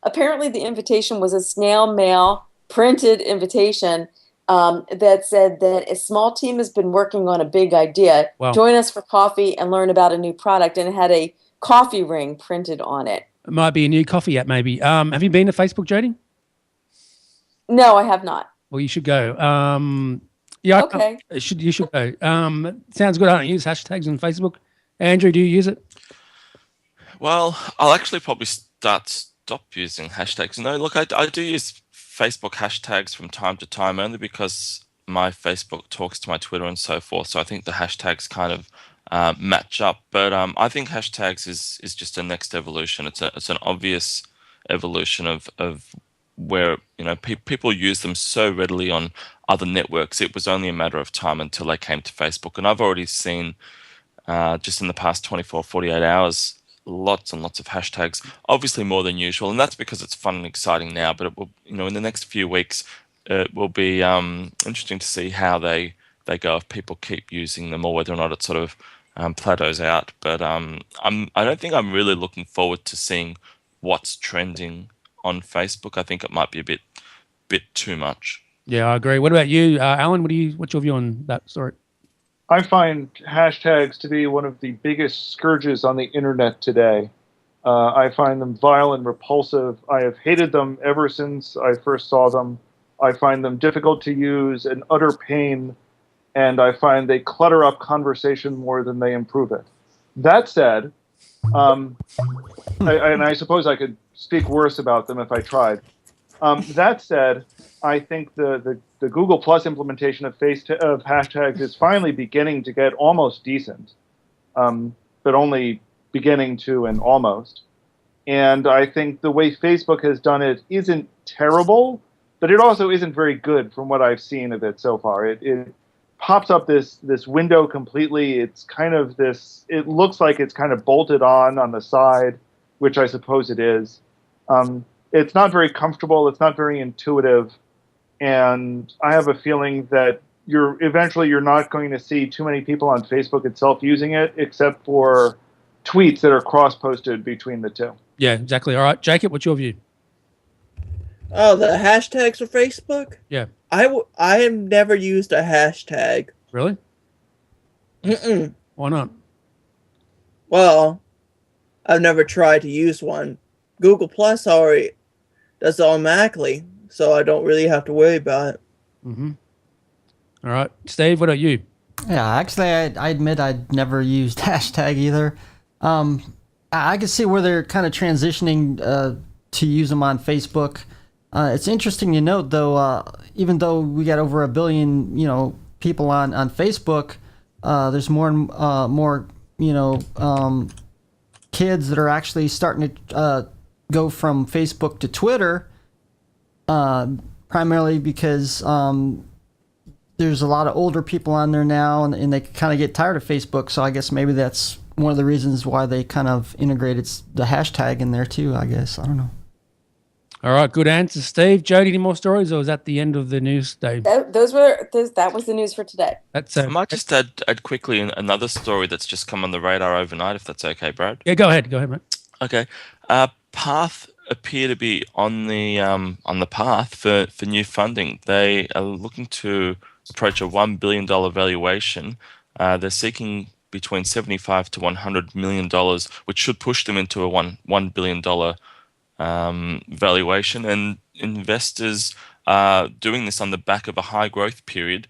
apparently, the invitation was a snail mail printed invitation that said that a small team has been working on a big idea. Wow. Join us for coffee and learn about a new product. And it had a coffee ring printed on it. It might be a new coffee app, maybe. Have you been to Facebook, Jody? No, I have not. Well, you should go. Yeah. Okay. You should go. Sounds good. I don't use hashtags on Facebook. Andrew, do you use it? Well, I'll actually probably stop using hashtags. No, look, I do use Facebook hashtags from time to time, only because my Facebook talks to my Twitter and so forth. So I think the hashtags kind of match up. But I think hashtags is just a next evolution. It's an obvious evolution of where people use them so readily on other networks. It was only a matter of time until they came to Facebook. And I've already seen just in the past 24, 48 hours, lots and lots of hashtags, obviously more than usual. And that's because it's fun and exciting now. But it will, in the next few weeks, it will be interesting to see how they go, if people keep using them or whether or not it sort of plateaus out. But I don't think I'm really looking forward to seeing what's trending on Facebook. I think it might be a bit too much. Yeah, I agree. What about you, Alan? What's your view on that story? I find hashtags to be one of the biggest scourges on the internet today. I find them vile and repulsive. I have hated them ever since I first saw them. I find them difficult to use, an utter pain, and I find they clutter up conversation more than they improve it. That said, I suppose I could speak worse about them if I tried. That said, I think the Google Plus implementation of hashtags is finally beginning to get almost decent, but only beginning to and almost. And I think the way Facebook has done it isn't terrible, but it also isn't very good from what I've seen of it so far. It pops up this window completely. It's kind of this. It looks like it's kind of bolted on the side, which I suppose it is. It's not very comfortable. It's not very intuitive. And I have a feeling that eventually you're not going to see too many people on Facebook itself using it, except for tweets that are cross-posted between the two. Yeah, exactly. All right, Jacob, what's your view? Oh, the hashtags for Facebook? Yeah. I have never used a hashtag. Really? Mm-mm. Why not? Well, I've never tried to use one. Google Plus already does it automatically, so I don't really have to worry about it. Mm-hmm. All right. Steve, what about you? Yeah, actually, I admit I'd never used hashtag either. I can see where they're kind of transitioning to use them on Facebook. It's interesting to note, though, even though we got over 1 billion, people on Facebook, there's more and more, kids that are actually starting to go from Facebook to Twitter, primarily because there's a lot of older people on there now, and they kind of get tired of Facebook. So I guess maybe that's one of the reasons why they kind of integrated the hashtag in there too, I guess. I don't know. All right, good answer, Steve. Jody, any more stories, or was that the end of the news, Dave? That was the news for today. I might just add quickly another story that's just come on the radar overnight, if that's okay, Brad. Yeah, go ahead, mate. Okay, Path appear to be on the path for new funding. They are looking to approach a $1 billion valuation. They're seeking between $75 to $100 million, which should push them into a $1 billion valuation. And investors are doing this on the back of a high growth period.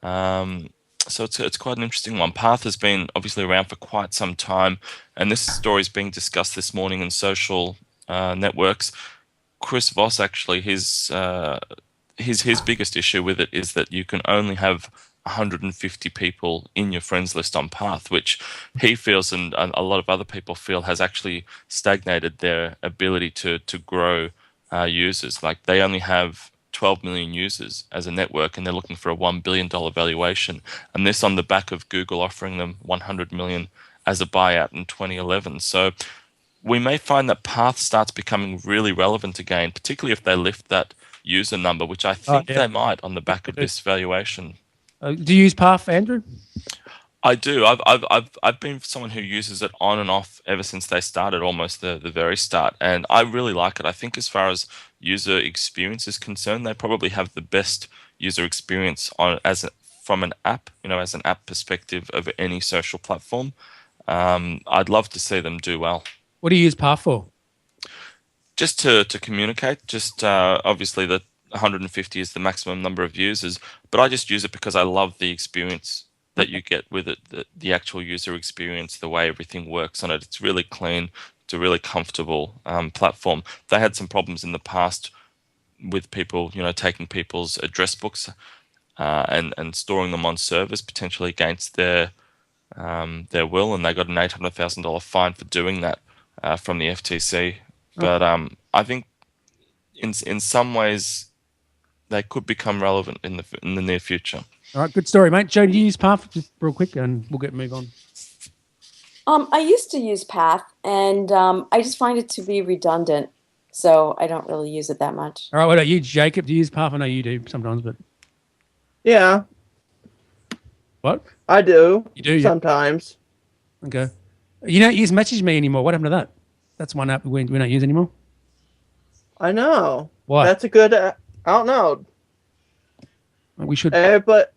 So it's quite an interesting one. Path has been obviously around for quite some time, and this story is being discussed this morning in social networks. Chris Voss, actually, his biggest issue with it is that you can only have 150 people in your friends list on Path, which he feels and a lot of other people feel has actually stagnated their ability to grow users. Like, they only have 12 million users as a network, and they're looking for a $1 billion valuation. And this on the back of Google offering them 100 million as a buyout in 2011. So we may find that Path starts becoming really relevant again, particularly if they lift that user number, which I think they might on the back of this valuation. Do you use Path, Andrew? I do. I've been someone who uses it on and off ever since they started, almost the very start, and I really like it. I think as far as user experience is concerned, they probably have the best user experience from an app, as an app perspective of any social platform. I'd love to see them do well. What do you use Path for? Just to communicate. Just obviously the 150 is the maximum number of users, but I just use it because I love the experience that you get with it, the actual user experience, the way everything works on it. It's really clean. It's a really comfortable platform. They had some problems in the past with people, taking people's address books and storing them on servers potentially against their will, and they got an $800,000 fine for doing that from the FTC. But I think in some ways they could become relevant in the near future. All right, good story, mate. Joe, do you use Path? Just real quick, and we'll move on. I used to use Path, and I just find it to be redundant, so I don't really use it that much. All right, what about you, Jacob? Do you use Path? I know you do sometimes, but Yeah. What? I do. You do sometimes. Okay. You don't use Message Me anymore. What happened to that? That's one app we don't use anymore. I know. Why? That's a good. I don't know. We should. Everybody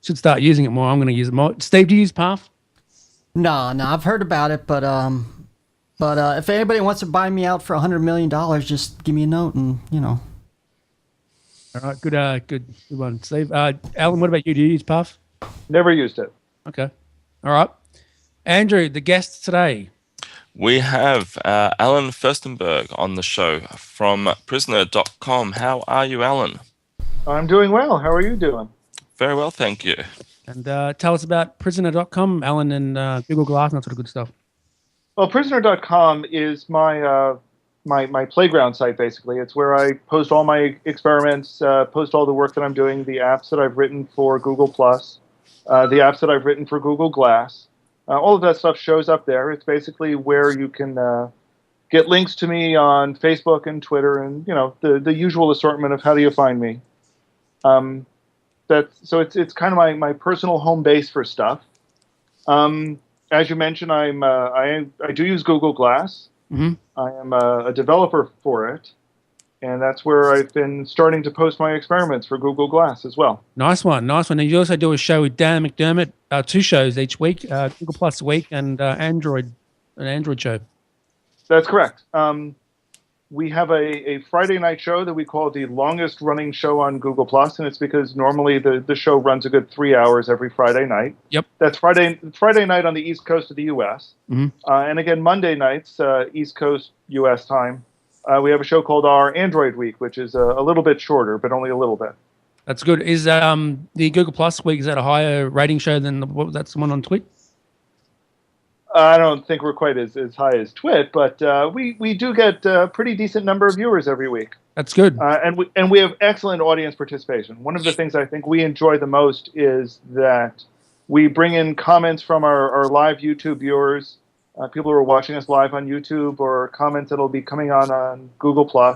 should start using it more. I'm going to use it more. Steve, do you use Path? No, I've heard about it, but if anybody wants to buy me out for $100 million, just give me a note, and All right, good one, Steve. Alan, what about you? Do you use Path? Never used it. Okay. All right. Andrew, the guest today. We have Alan Firstenberg on the show from Prisoner.com. How are you, Alan? I'm doing well. How are you doing? Very well, thank you. And tell us about Prisoner.com, Alan, and Google Glass and that sort of good stuff. Well, Prisoner.com is my my playground site, basically. It's where I post all my experiments, post all the work that I'm doing, the apps that I've written for Google+, the apps that I've written for Google Glass. All of that stuff shows up there. It's basically where you can get links to me on Facebook and Twitter, and the usual assortment of how do you find me. So it's kind of my personal home base for stuff. As you mentioned, I do use Google Glass. Mm-hmm. I am a developer for it, and that's where I've been starting to post my experiments for Google Glass as well. Nice one. And you also do a show with Dan McDermott, 2 shows each week, Google Plus a week and an Android show. That's correct. We have a Friday night show that we call the longest running show on Google Plus, and it's because normally the show runs a good 3 hours every Friday night. Yep. That's Friday night on the East Coast of the U.S. Mm-hmm. And again, Monday nights, East Coast U.S. time, we have a show called Our Android Week, which is a little bit shorter, but only a little bit. That's good. Is the Google Plus week, is that a higher rating show than that's the one on Twit? I don't think we're quite as high as Twit, but we do get a pretty decent number of viewers every week. That's good. And we have excellent audience participation. One of the things I think we enjoy the most is that we bring in comments from our live YouTube viewers, people who are watching us live on YouTube, or comments that will be coming on Google+,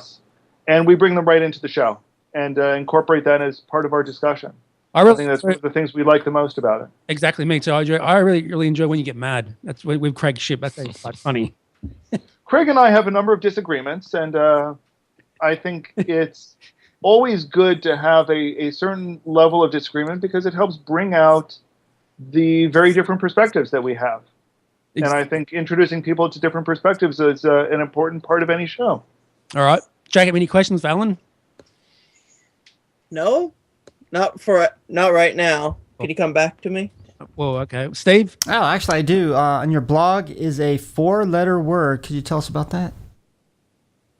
and we bring them right into the show and incorporate that as part of our discussion. I think that's one of the things we like the most about it. Exactly, me too. I really enjoy when you get mad. That's with Craig Shipp. That's quite funny. Craig and I have a number of disagreements, and I think it's always good to have a certain level of disagreement because it helps bring out the very different perspectives that we have. And I think introducing people to different perspectives is an important part of any show. All right. Jacob, any questions for Alan? No. Not right now. Can you come back to me? Well, okay. Steve? Oh, actually, I do. On your blog is a 4-letter word. Could you tell us about that?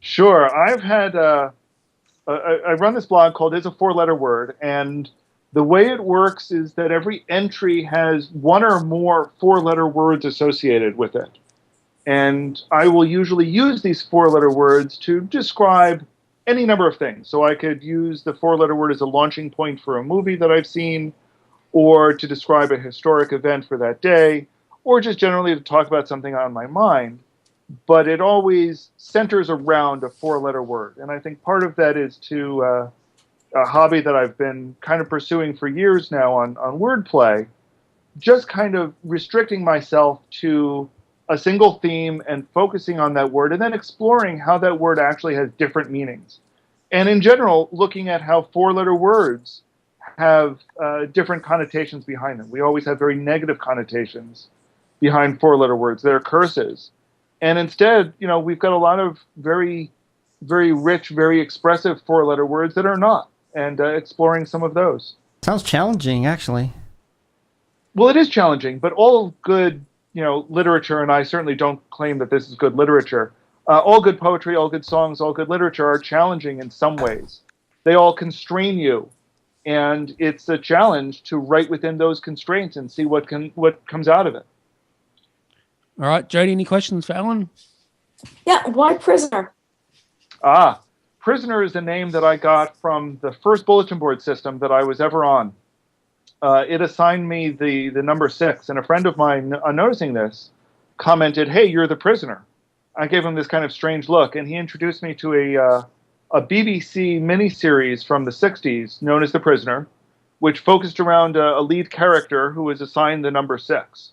Sure. I've had I run this blog called Is a 4-Letter Word, and the way it works is that every entry has one or more 4-letter words associated with it. And I will usually use these 4-letter words to describe any number of things. So I could use the 4-letter word as a launching point for a movie that I've seen, or to describe a historic event for that day, or just generally to talk about something on my mind. But it always centers around a 4-letter word. And I think part of that is to a hobby that I've been kind of pursuing for years now on wordplay, just kind of restricting myself to a single theme and focusing on that word, and then exploring how that word actually has different meanings. And in general, looking at how four-letter words have different connotations behind them. We always have very negative connotations behind four-letter words. They're curses. And instead, we've got a lot of very, very rich, very expressive four-letter words that are not, and exploring some of those. Sounds challenging, actually. Well, it is challenging, but all good, literature, and I certainly don't claim that this is good literature, all good poetry, all good songs, all good literature are challenging in some ways. They all constrain you, and it's a challenge to write within those constraints and see what comes out of it. All right, Jody, any questions for Alan? Yeah, why Prisoner? Prisoner is a name that I got from the first bulletin board system that I was ever on. It assigned me the number 6, and a friend of mine, noticing this, commented, "Hey, you're the prisoner." I gave him this kind of strange look, and he introduced me to a BBC miniseries from the 60s known as The Prisoner, which focused around a lead character who was assigned the number 6.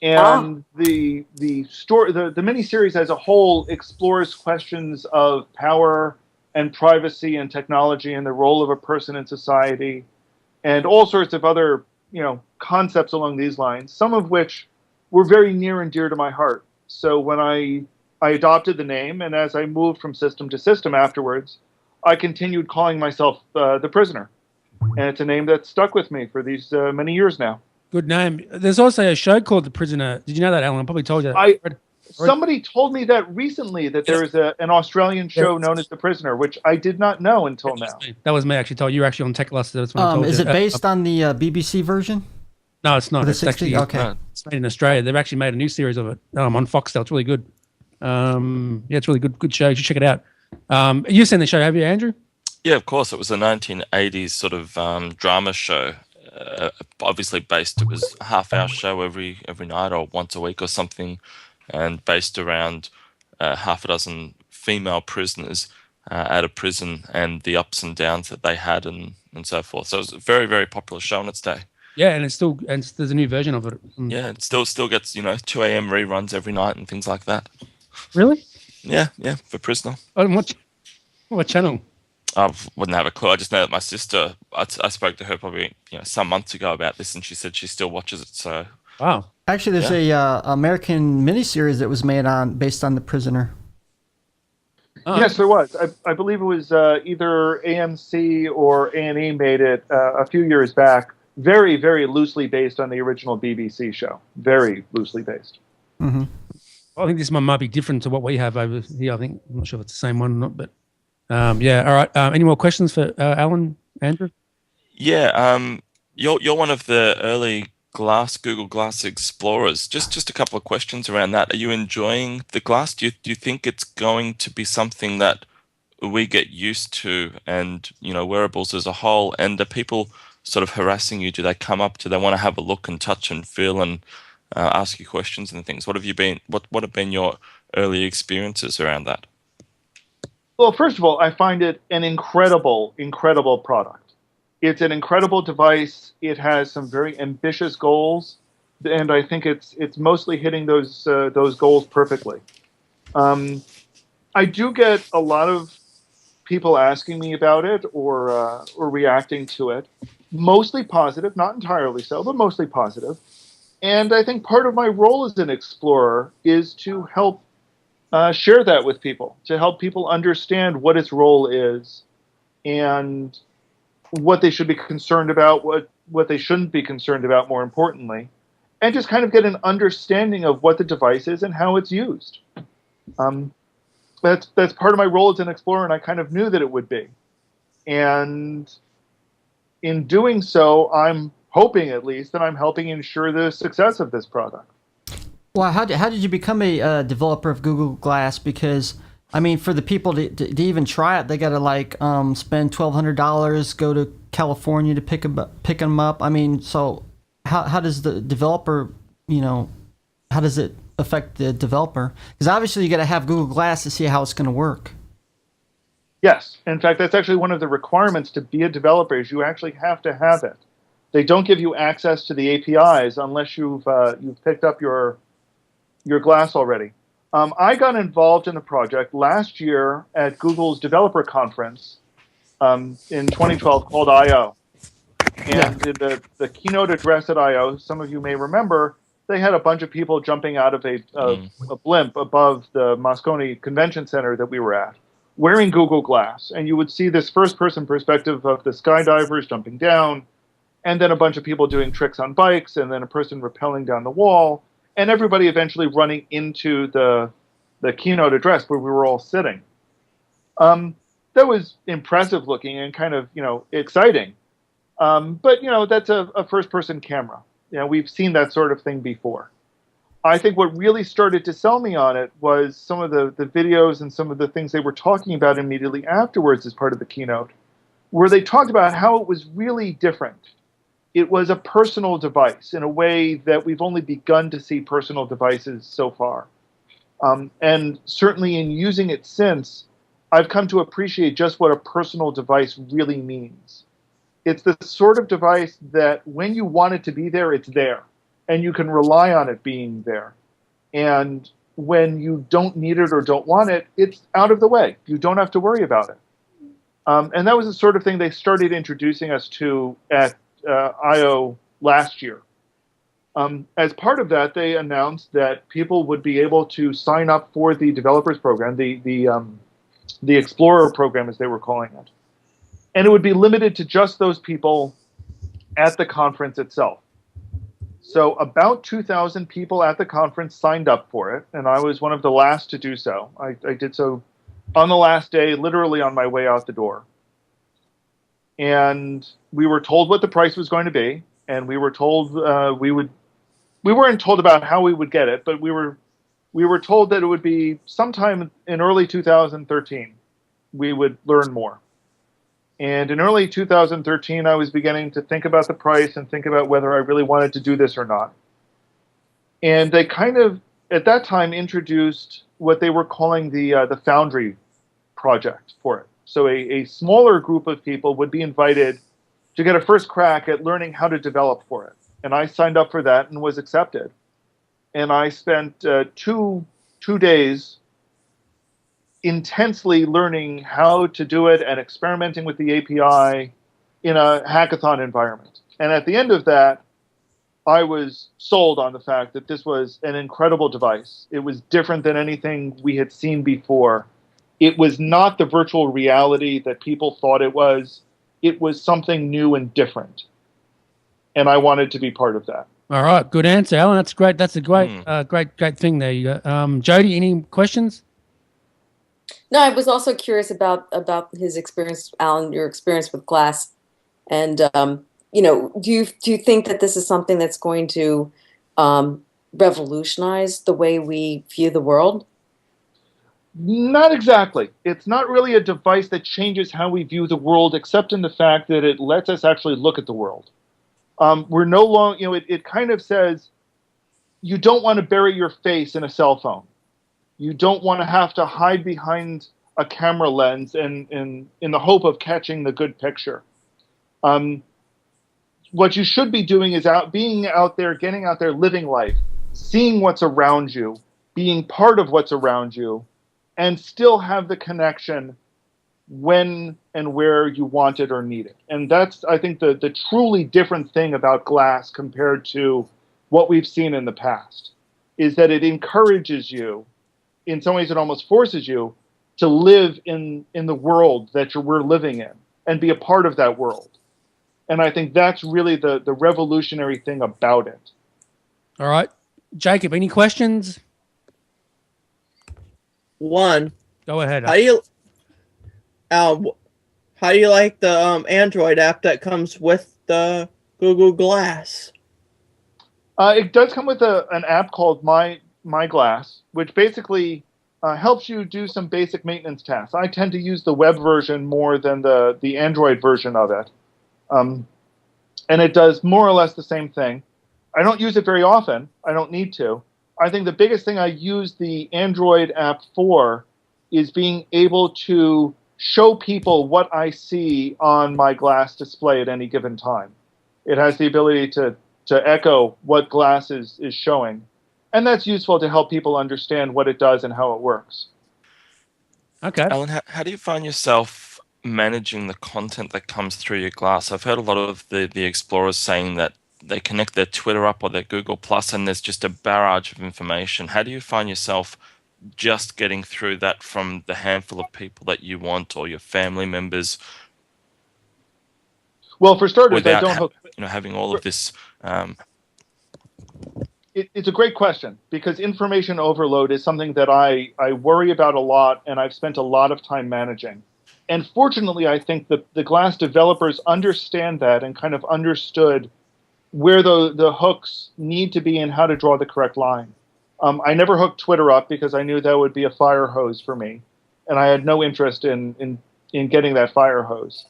And the miniseries as a whole explores questions of power and privacy and technology and the role of a person in society, and all sorts of other, concepts along these lines, some of which were very near and dear to my heart. So when I adopted the name, and as I moved from system to system afterwards, I continued calling myself the Prisoner. And it's a name that's stuck with me for these many years now. Good name. There's also a show called The Prisoner. Did you know that, Alan? I probably told you that. Somebody told me that recently, that there is an Australian show known as The Prisoner, which I did not know until now. That was me actually told you. Were actually on Tech Lust. That's when I told you. Is it based on the BBC version? No, it's not. It's actually okay. It's made in Australia. They've actually made a new series of it on Foxtel. It's really good. It's really good show. You should check it out. You've seen the show, have you, Andrew? Yeah, of course. It was a 1980s sort of drama show. Obviously based, it was a half-hour show every night or once a week or something, and based around half a dozen female prisoners at a prison and the ups and downs that they had and so forth. So it was a very, very popular show in its day. Yeah, and there's a new version of it. Yeah, it still gets 2 a.m. reruns every night and things like that. Really? Yeah, for Prisoner. What channel? I wouldn't have a clue. I just know that my sister, I spoke to her probably some months ago about this, and she said she still watches it. So wow. Actually, there's a American miniseries that was made based on The Prisoner. Oh. Yes, there was. I believe it was either AMC or A&E made it a few years back. Very, very loosely based on the original BBC show. Very loosely based. Mm-hmm. I think this one might be different to what we have over here. I'm not sure if it's the same one or not, but yeah. All right. Any more questions for Alan, Andrew? Yeah. You're one of the early Google Glass explorers. Just a couple of questions around that. Are you enjoying the Glass? Do you think it's going to be something that we get used to, and wearables as a whole? And are people sort of harassing you? Do they come up? Do they want to have a look and touch and feel and ask you questions and things? What have been your early experiences around that? Well, first of all, I find it an incredible, incredible product. It's an incredible device. It has some very ambitious goals, and I think it's mostly hitting those goals perfectly. I do get a lot of people asking me about it or reacting to it. Mostly positive, not entirely so, but mostly positive. And I think part of my role as an explorer is to help share that with people, to help people understand what its role is and what they should be concerned about, what they shouldn't be concerned about, more importantly, and just kind of get an understanding of what the device is and how it's used. That's part of my role as an explorer, and I kind of knew that it would be. And in doing so, I'm hoping at least that I'm helping ensure the success of this product. Well, how did you become a developer of Google Glass? Because I mean, for the people to even try it, they got to spend $1,200, go to California to pick them up. I mean, so how does the developer, how does it affect the developer? Because obviously you got to have Google Glass to see how it's going to work. Yes. In fact, that's actually one of the requirements to be a developer is you actually have to have it. They don't give you access to the APIs unless you've picked up your glass already. I got involved in the project last year at Google's developer conference in 2012 called I/O. And in the keynote address at I/O, some of you may remember, they had a bunch of people jumping out of a blimp above the Moscone Convention Center that we were at, wearing Google Glass. And you would see this first-person perspective of the skydivers jumping down, and then a bunch of people doing tricks on bikes, and then a person rappelling down the wall, and everybody eventually running into the keynote address where we were all sitting. That was impressive looking and kind of, exciting. But, that's a first-person camera. We've seen that sort of thing before. I think what really started to sell me on it was some of the videos and some of the things they were talking about immediately afterwards as part of the keynote, where they talked about how it was really different. It was a personal device in a way that we've only begun to see personal devices so far. And certainly in using it since, I've come to appreciate just what a personal device really means. It's the sort of device that when you want it to be there, it's there. And you can rely on it being there. And when you don't need it or don't want it, it's out of the way. You don't have to worry about it. And that was the sort of thing they started introducing us to at I/O last year. As part of that, they announced that people would be able to sign up for the developers program, the Explorer program, as they were calling it. And it would be limited to just those people at the conference itself. So about 2,000 people at the conference signed up for it, and I was one of the last to do so. I did so on the last day, literally on my way out the door. And we were told what the price was going to be, and we were told we weren't told about how we would get it, but we were told that it would be sometime in early 2013 we would learn more. And in early 2013, I was beginning to think about the price and think about whether I really wanted to do this or not. And they kind of, at that time, introduced what they were calling the Foundry project for it. So a smaller group of people would be invited to get a first crack at learning how to develop for it. And I signed up for that and was accepted. And I spent two days intensely learning how to do it and experimenting with the API in a hackathon environment. And at the end of that, I was sold on the fact that this was an incredible device. It was different than anything we had seen before. It was not the virtual reality that people thought it was. It was something new and different. And I wanted to be part of that. All right. Good answer, Alan. That's great. That's a great thing there. You go. Jody, any questions? No, I was also curious about his experience, Alan, your experience with glass. And, do you think that this is something that's going to revolutionize the way we view the world? Not exactly. It's not really a device that changes how we view the world, except in the fact that it lets us actually look at the world. We're no longer, it kind of says, you don't want to bury your face in a cell phone. You don't want to have to hide behind a camera lens and in the hope of catching the good picture. What you should be doing is being out there, getting out there, living life, seeing what's around you, being part of what's around you, and still have the connection when and where you want it or need it. And that's, I think, the truly different thing about glass compared to what we've seen in the past, is that it encourages you, in some ways it almost forces you, to live in the world that we're living in and be a part of that world. And I think that's really the revolutionary thing about it. All right. Jacob, any questions? One. Go ahead. How do you like the Android app that comes with the Google Glass? It does come with an app called My Glass, which basically helps you do some basic maintenance tasks. I tend to use the web version more than the Android version of it. And it does more or less the same thing. I don't use it very often. I don't need to. I think the biggest thing I use the Android app for is being able to show people what I see on my glass display at any given time. It has the ability to echo what glass is showing. And that's useful to help people understand what it does and how it works. Okay. Alan, how do you find yourself managing the content that comes through your glass? I've heard a lot of the explorers saying that they connect their Twitter up or their Google Plus and there's just a barrage of information. How do you find yourself just getting through that from the handful of people that you want or your family members? Well, for starters, without I don't hook. Having all of this. It's a great question because information overload is something that I worry about a lot and I've spent a lot of time managing. And fortunately, I think the Glass developers understand that and kind of understood where the hooks need to be and how to draw the correct line. I never hooked Twitter up because I knew that would be a fire hose for me, and I had no interest in getting that fire hose.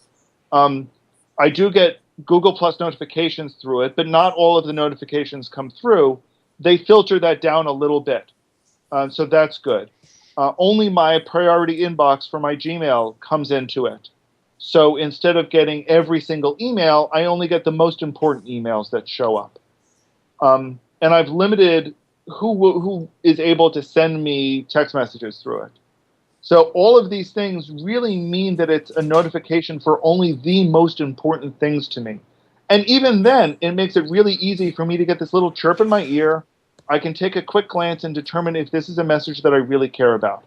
I do get Google Plus notifications through it, but not all of the notifications come through. They filter that down a little bit, so that's good. Only my priority inbox for my Gmail comes into it. So instead of getting every single email, I only get the most important emails that show up. And I've limited who is able to send me text messages through it. So all of these things really mean that it's a notification for only the most important things to me. And even then, it makes it really easy for me to get this little chirp in my ear. I can take a quick glance and determine if this is a message that I really care about.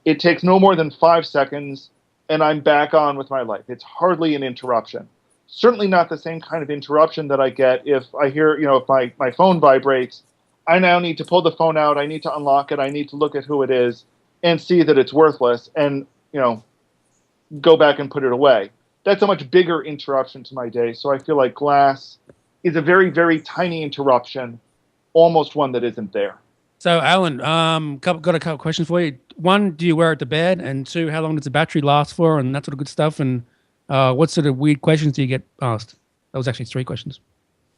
It takes no more than 5 seconds, and I'm back on with my life. It's hardly an interruption. Certainly not the same kind of interruption that I get if I hear, if my phone vibrates. I now need to pull the phone out. I need to unlock it. I need to look at who it is and see that it's worthless and, go back and put it away. That's a much bigger interruption to my day. So I feel like Glass is a very, very tiny interruption, almost one that isn't there. So, Alan, got a couple questions for you. One, do you wear it to bed? And two, how long does the battery last for? And that sort of good stuff. And what sort of weird questions do you get asked? That was actually 3 questions.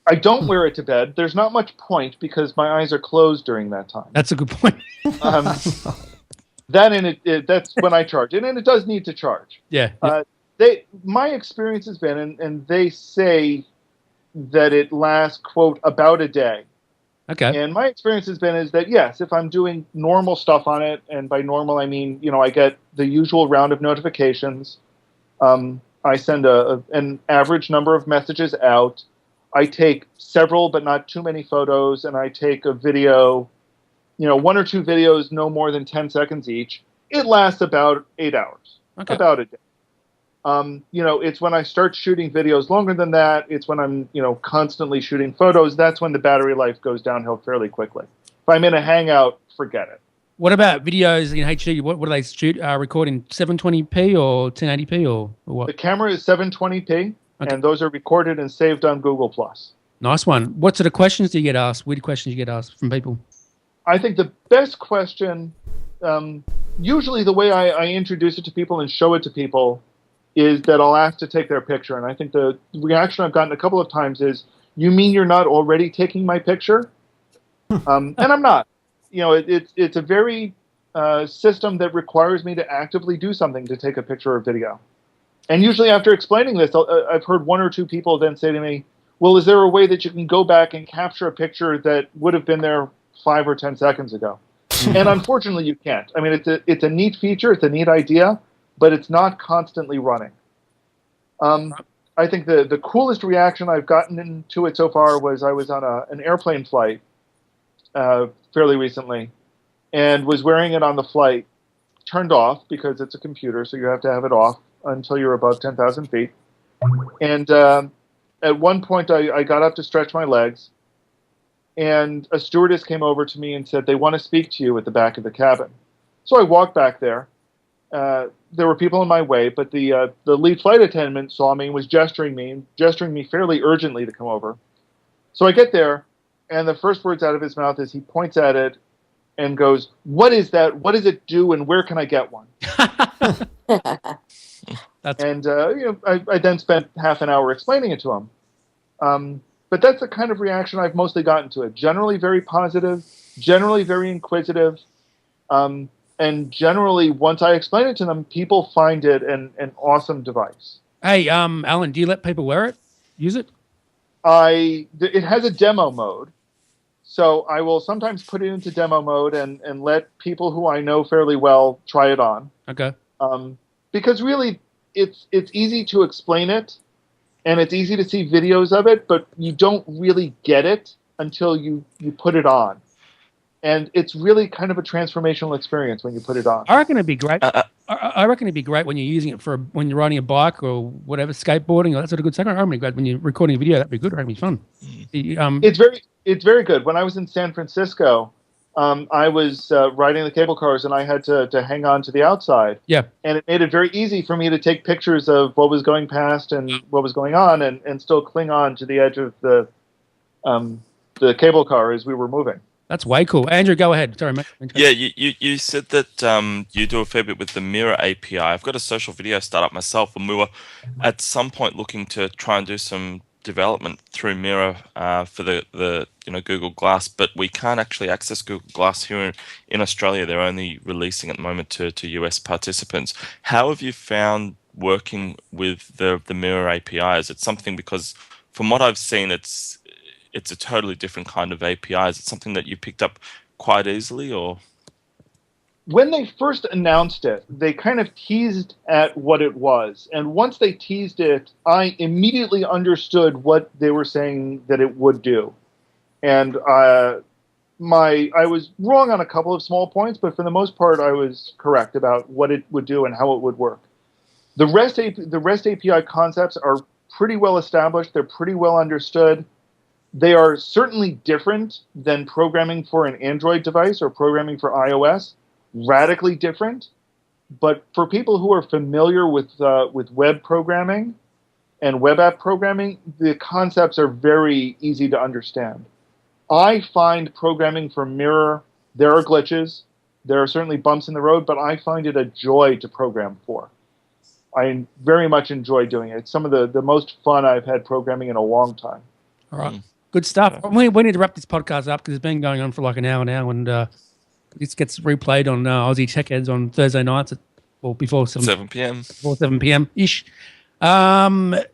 I don't wear it to bed. There's not much point because my eyes are closed during that time. That's a good point. That's when I charge it, and it does need to charge. Yeah. My experience has been, and they say that it lasts, quote, about a day. Okay. And my experience has been is that, yes, if I'm doing normal stuff on it, and by normal I mean, I get the usual round of notifications. I send an average number of messages out. I take several, but not too many photos, and I take a video, 1 or 2 videos, no more than 10 seconds each. It lasts about 8 hours, about a day. It's when I start shooting videos longer than that. It's when I'm, constantly shooting photos. That's when the battery life goes downhill fairly quickly. If I'm in a hangout, forget it. What about videos in HD? What do they shoot? Record in 720p or 1080p or what? The camera is 720p, and those are recorded and saved on Google Plus. Nice one. What sort of questions do you get asked? Weird questions you get asked from people? I think the best question, usually the way I introduce it to people and show it to people is that I'll ask to take their picture. And I think the reaction I've gotten a couple of times is, you mean you're not already taking my picture? And I'm not. It's a very system that requires me to actively do something to take a picture or video. And usually after explaining this, I've heard 1 or 2 people then say to me, well, is there a way that you can go back and capture a picture that would have been there 5 or 10 seconds ago? And unfortunately, you can't. I mean, it's a neat feature. It's a neat idea, but it's not constantly running. I think the coolest reaction I've gotten into it so far was I was on an airplane flight fairly recently and was wearing it on the flight, turned off because it's a computer, so you have to have it off until you're above 10,000 feet. And at one point, I got up to stretch my legs, and a stewardess came over to me and said, they want to speak to you at the back of the cabin. So I walked back there. There were people in my way, but the lead flight attendant saw me and was gesturing me fairly urgently to come over. So I get there, and the first words out of his mouth is he points at it and goes, "What is that? What does it do? And where can I get one?" I then spent half an hour explaining it to him. But that's the kind of reaction I've mostly gotten to it. Generally very positive, generally very inquisitive. And generally, once I explain it to them, people find it an awesome device. Hey, Alan, do you let people wear it? Use it? it has a demo mode. So I will sometimes put it into demo mode and let people who I know fairly well try it on. Okay. Because really, it's easy to explain it, and it's easy to see videos of it, but you don't really get it until you put it on. And it's really kind of a transformational experience when you put it on. I reckon it'd be great. I reckon it'd be great when you're using it when you're riding a bike or whatever, skateboarding or that sort of good stuff. I reckon it'd be great when you're recording a video. That'd be good. I reckon it'd be fun. It's very good. When I was in San Francisco, I was riding the cable cars, and I had to hang on to the outside. Yeah. And it made it very easy for me to take pictures of what was going past and what was going on, and still cling on to the edge of the cable car as we were moving. That's way cool. Andrew, go ahead. Sorry, mate. Yeah, you said that you do a fair bit with the Mirror API. I've got a social video startup myself, and we were at some point looking to try and do some development through Mirror for the Google Glass, but we can't actually access Google Glass here in Australia. They're only releasing at the moment to US participants. How have you found working with the Mirror API? Is it something, because from what I've seen, it's a totally different kind of API. Is it something that you picked up quite easily, or? When they first announced it, they kind of teased at what it was. And once they teased it, I immediately understood what they were saying that it would do. And I was wrong on a couple of small points, but for the most part, I was correct about what it would do and how it would work. The REST API concepts are pretty well established. They're pretty well understood. They are certainly different than programming for an Android device or programming for iOS. Radically different. But for people who are familiar with web programming and web app programming, the concepts are very easy to understand. I find programming for Mirror, there are glitches, there are certainly bumps in the road, but I find it a joy to program for. I very much enjoy doing it. It's some of the most fun I've had programming in a long time. All right. Good stuff. We need to wrap this podcast up because it's been going on for like an hour now, and this gets replayed on Aussie Tech Heads on Thursday nights before 7 p.m. Before 7 p.m. ish. Where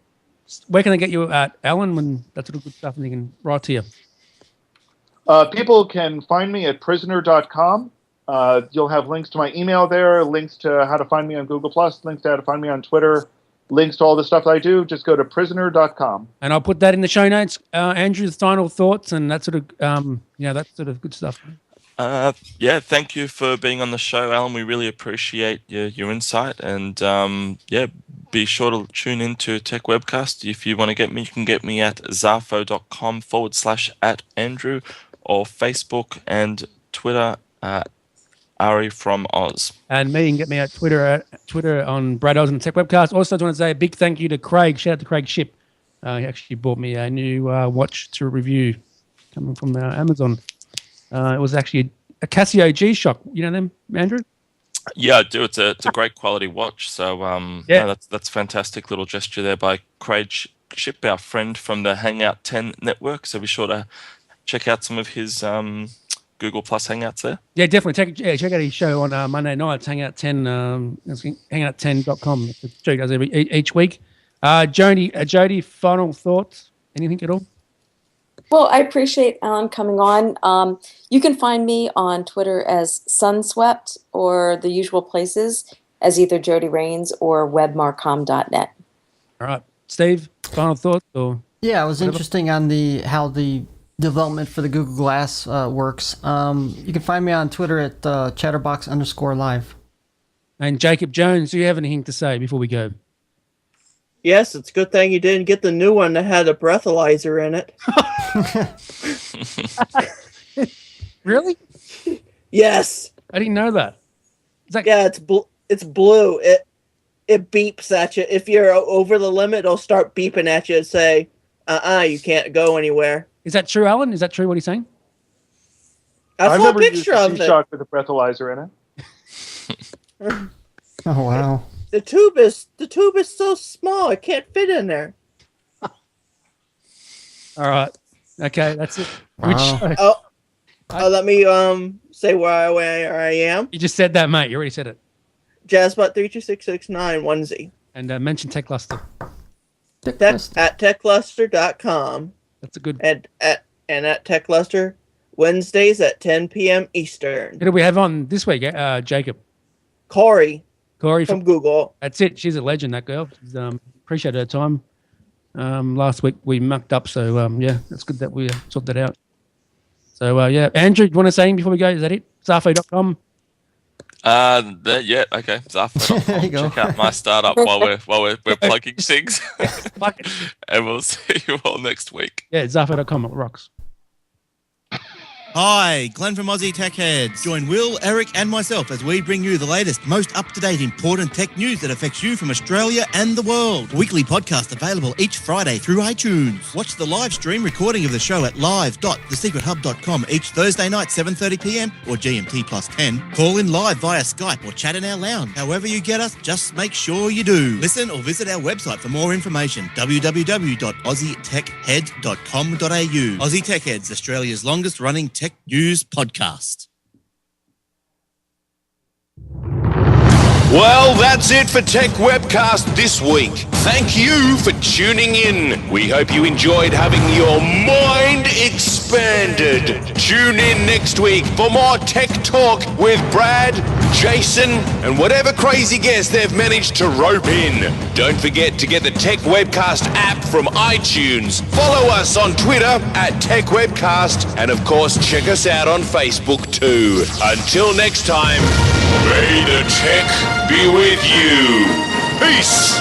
can I get you at, Alan, when that's sort of good stuff and they can write to you? People can find me at prisoner.com. You'll have links to my email there, links to how to find me on Google+, links to how to find me on Twitter, links to all the stuff I do. Just go to prisoner.com. And I'll put that in the show notes. Andrew's final thoughts and that sort of, that sort of good stuff. Thank you for being on the show, Alan. We really appreciate your insight. And, be sure to tune in to Tech Webcast. If you want to get me, you can get me at zafo.com/@Andrew or Facebook and Twitter, Ari from Oz. And me, you can get me at Twitter on Brad Oz and Tech Webcast. Also, I just want to say a big thank you to Craig. Shout out to Craig Ship. He actually bought me a new watch to review coming from Amazon. It was actually a Casio G-Shock. You know them, Andrew? Yeah, I do. It's a great quality watch. So that's fantastic little gesture there by Craig Ship, our friend from the Hangout 10 network. So be sure to check out some of his Google Plus Hangouts there. Yeah, definitely. Check out his show on Monday nights, Hangout 10, hangout10.com. That's the show he does each week. Jody, final thoughts? Anything at all? Well, I appreciate Alan coming on. You can find me on Twitter as Sunswept or the usual places as either Jody Rains or webmarcom.net. All right. Steve, final thoughts? Yeah, it was interesting on how the development for the Google Glass works. You can find me on Twitter at chatterbox_live. And Jacob Jones, do you have anything to say before we go? Yes, it's a good thing you didn't get the new one that had a breathalyzer in it. Really? Yes. I didn't know that. Yeah, it's blue. It beeps at you. If you're over the limit, it'll start beeping at you and say, you can't go anywhere. Is that true, Alan? Is that true what he's saying? I saw a picture of it. G-Shock with a breathalyzer in it. Oh, wow. The tube is so small, it can't fit in there. All right. Okay, that's it. Wow. Let me say where I am. You just said that, mate. You already said it. Jazzbot326691Z. And mention TechCluster. At techluster.com. That's a good. And at Tech Luster, Wednesdays at 10 p.m. Eastern. Who do we have on this week, Jacob? Corey from Google. That's it. She's a legend, that girl. She's, appreciate her time. Last week we mucked up, so yeah, it's good that we sorted that out. So yeah, Andrew, do you want to say anything before we go? Is that it? Zafo.com. Yeah, okay. Zafo.com. There you go. Check out my startup while we're plugging things. And we'll see you all next week. Yeah, Zafo.com. It rocks. Hi, Glenn from Aussie Tech Heads. Join Will, Eric and myself as we bring you the latest, most up-to-date important tech news that affects you from Australia and the world. A weekly podcast available each Friday through iTunes. Watch the live stream recording of the show at live.thesecrethub.com each Thursday night 7:30pm or GMT plus 10. Call in live via Skype or chat in our lounge. However you get us, just make sure you do. Listen or visit our website for more information, www.aussietechheads.com.au. Aussie Tech Heads, Australia's longest running tech news podcast. Well, that's it for Tech Webcast this week. Thank you for tuning in. We hope you enjoyed having your mind expanded. Tune in next week for more tech talk with Brad, Jason, and whatever crazy guest they've managed to rope in. Don't forget to get the Tech Webcast app from iTunes. Follow us on Twitter at Tech Webcast, and of course check us out on Facebook too. Until next time, may the tech be with you. Peace!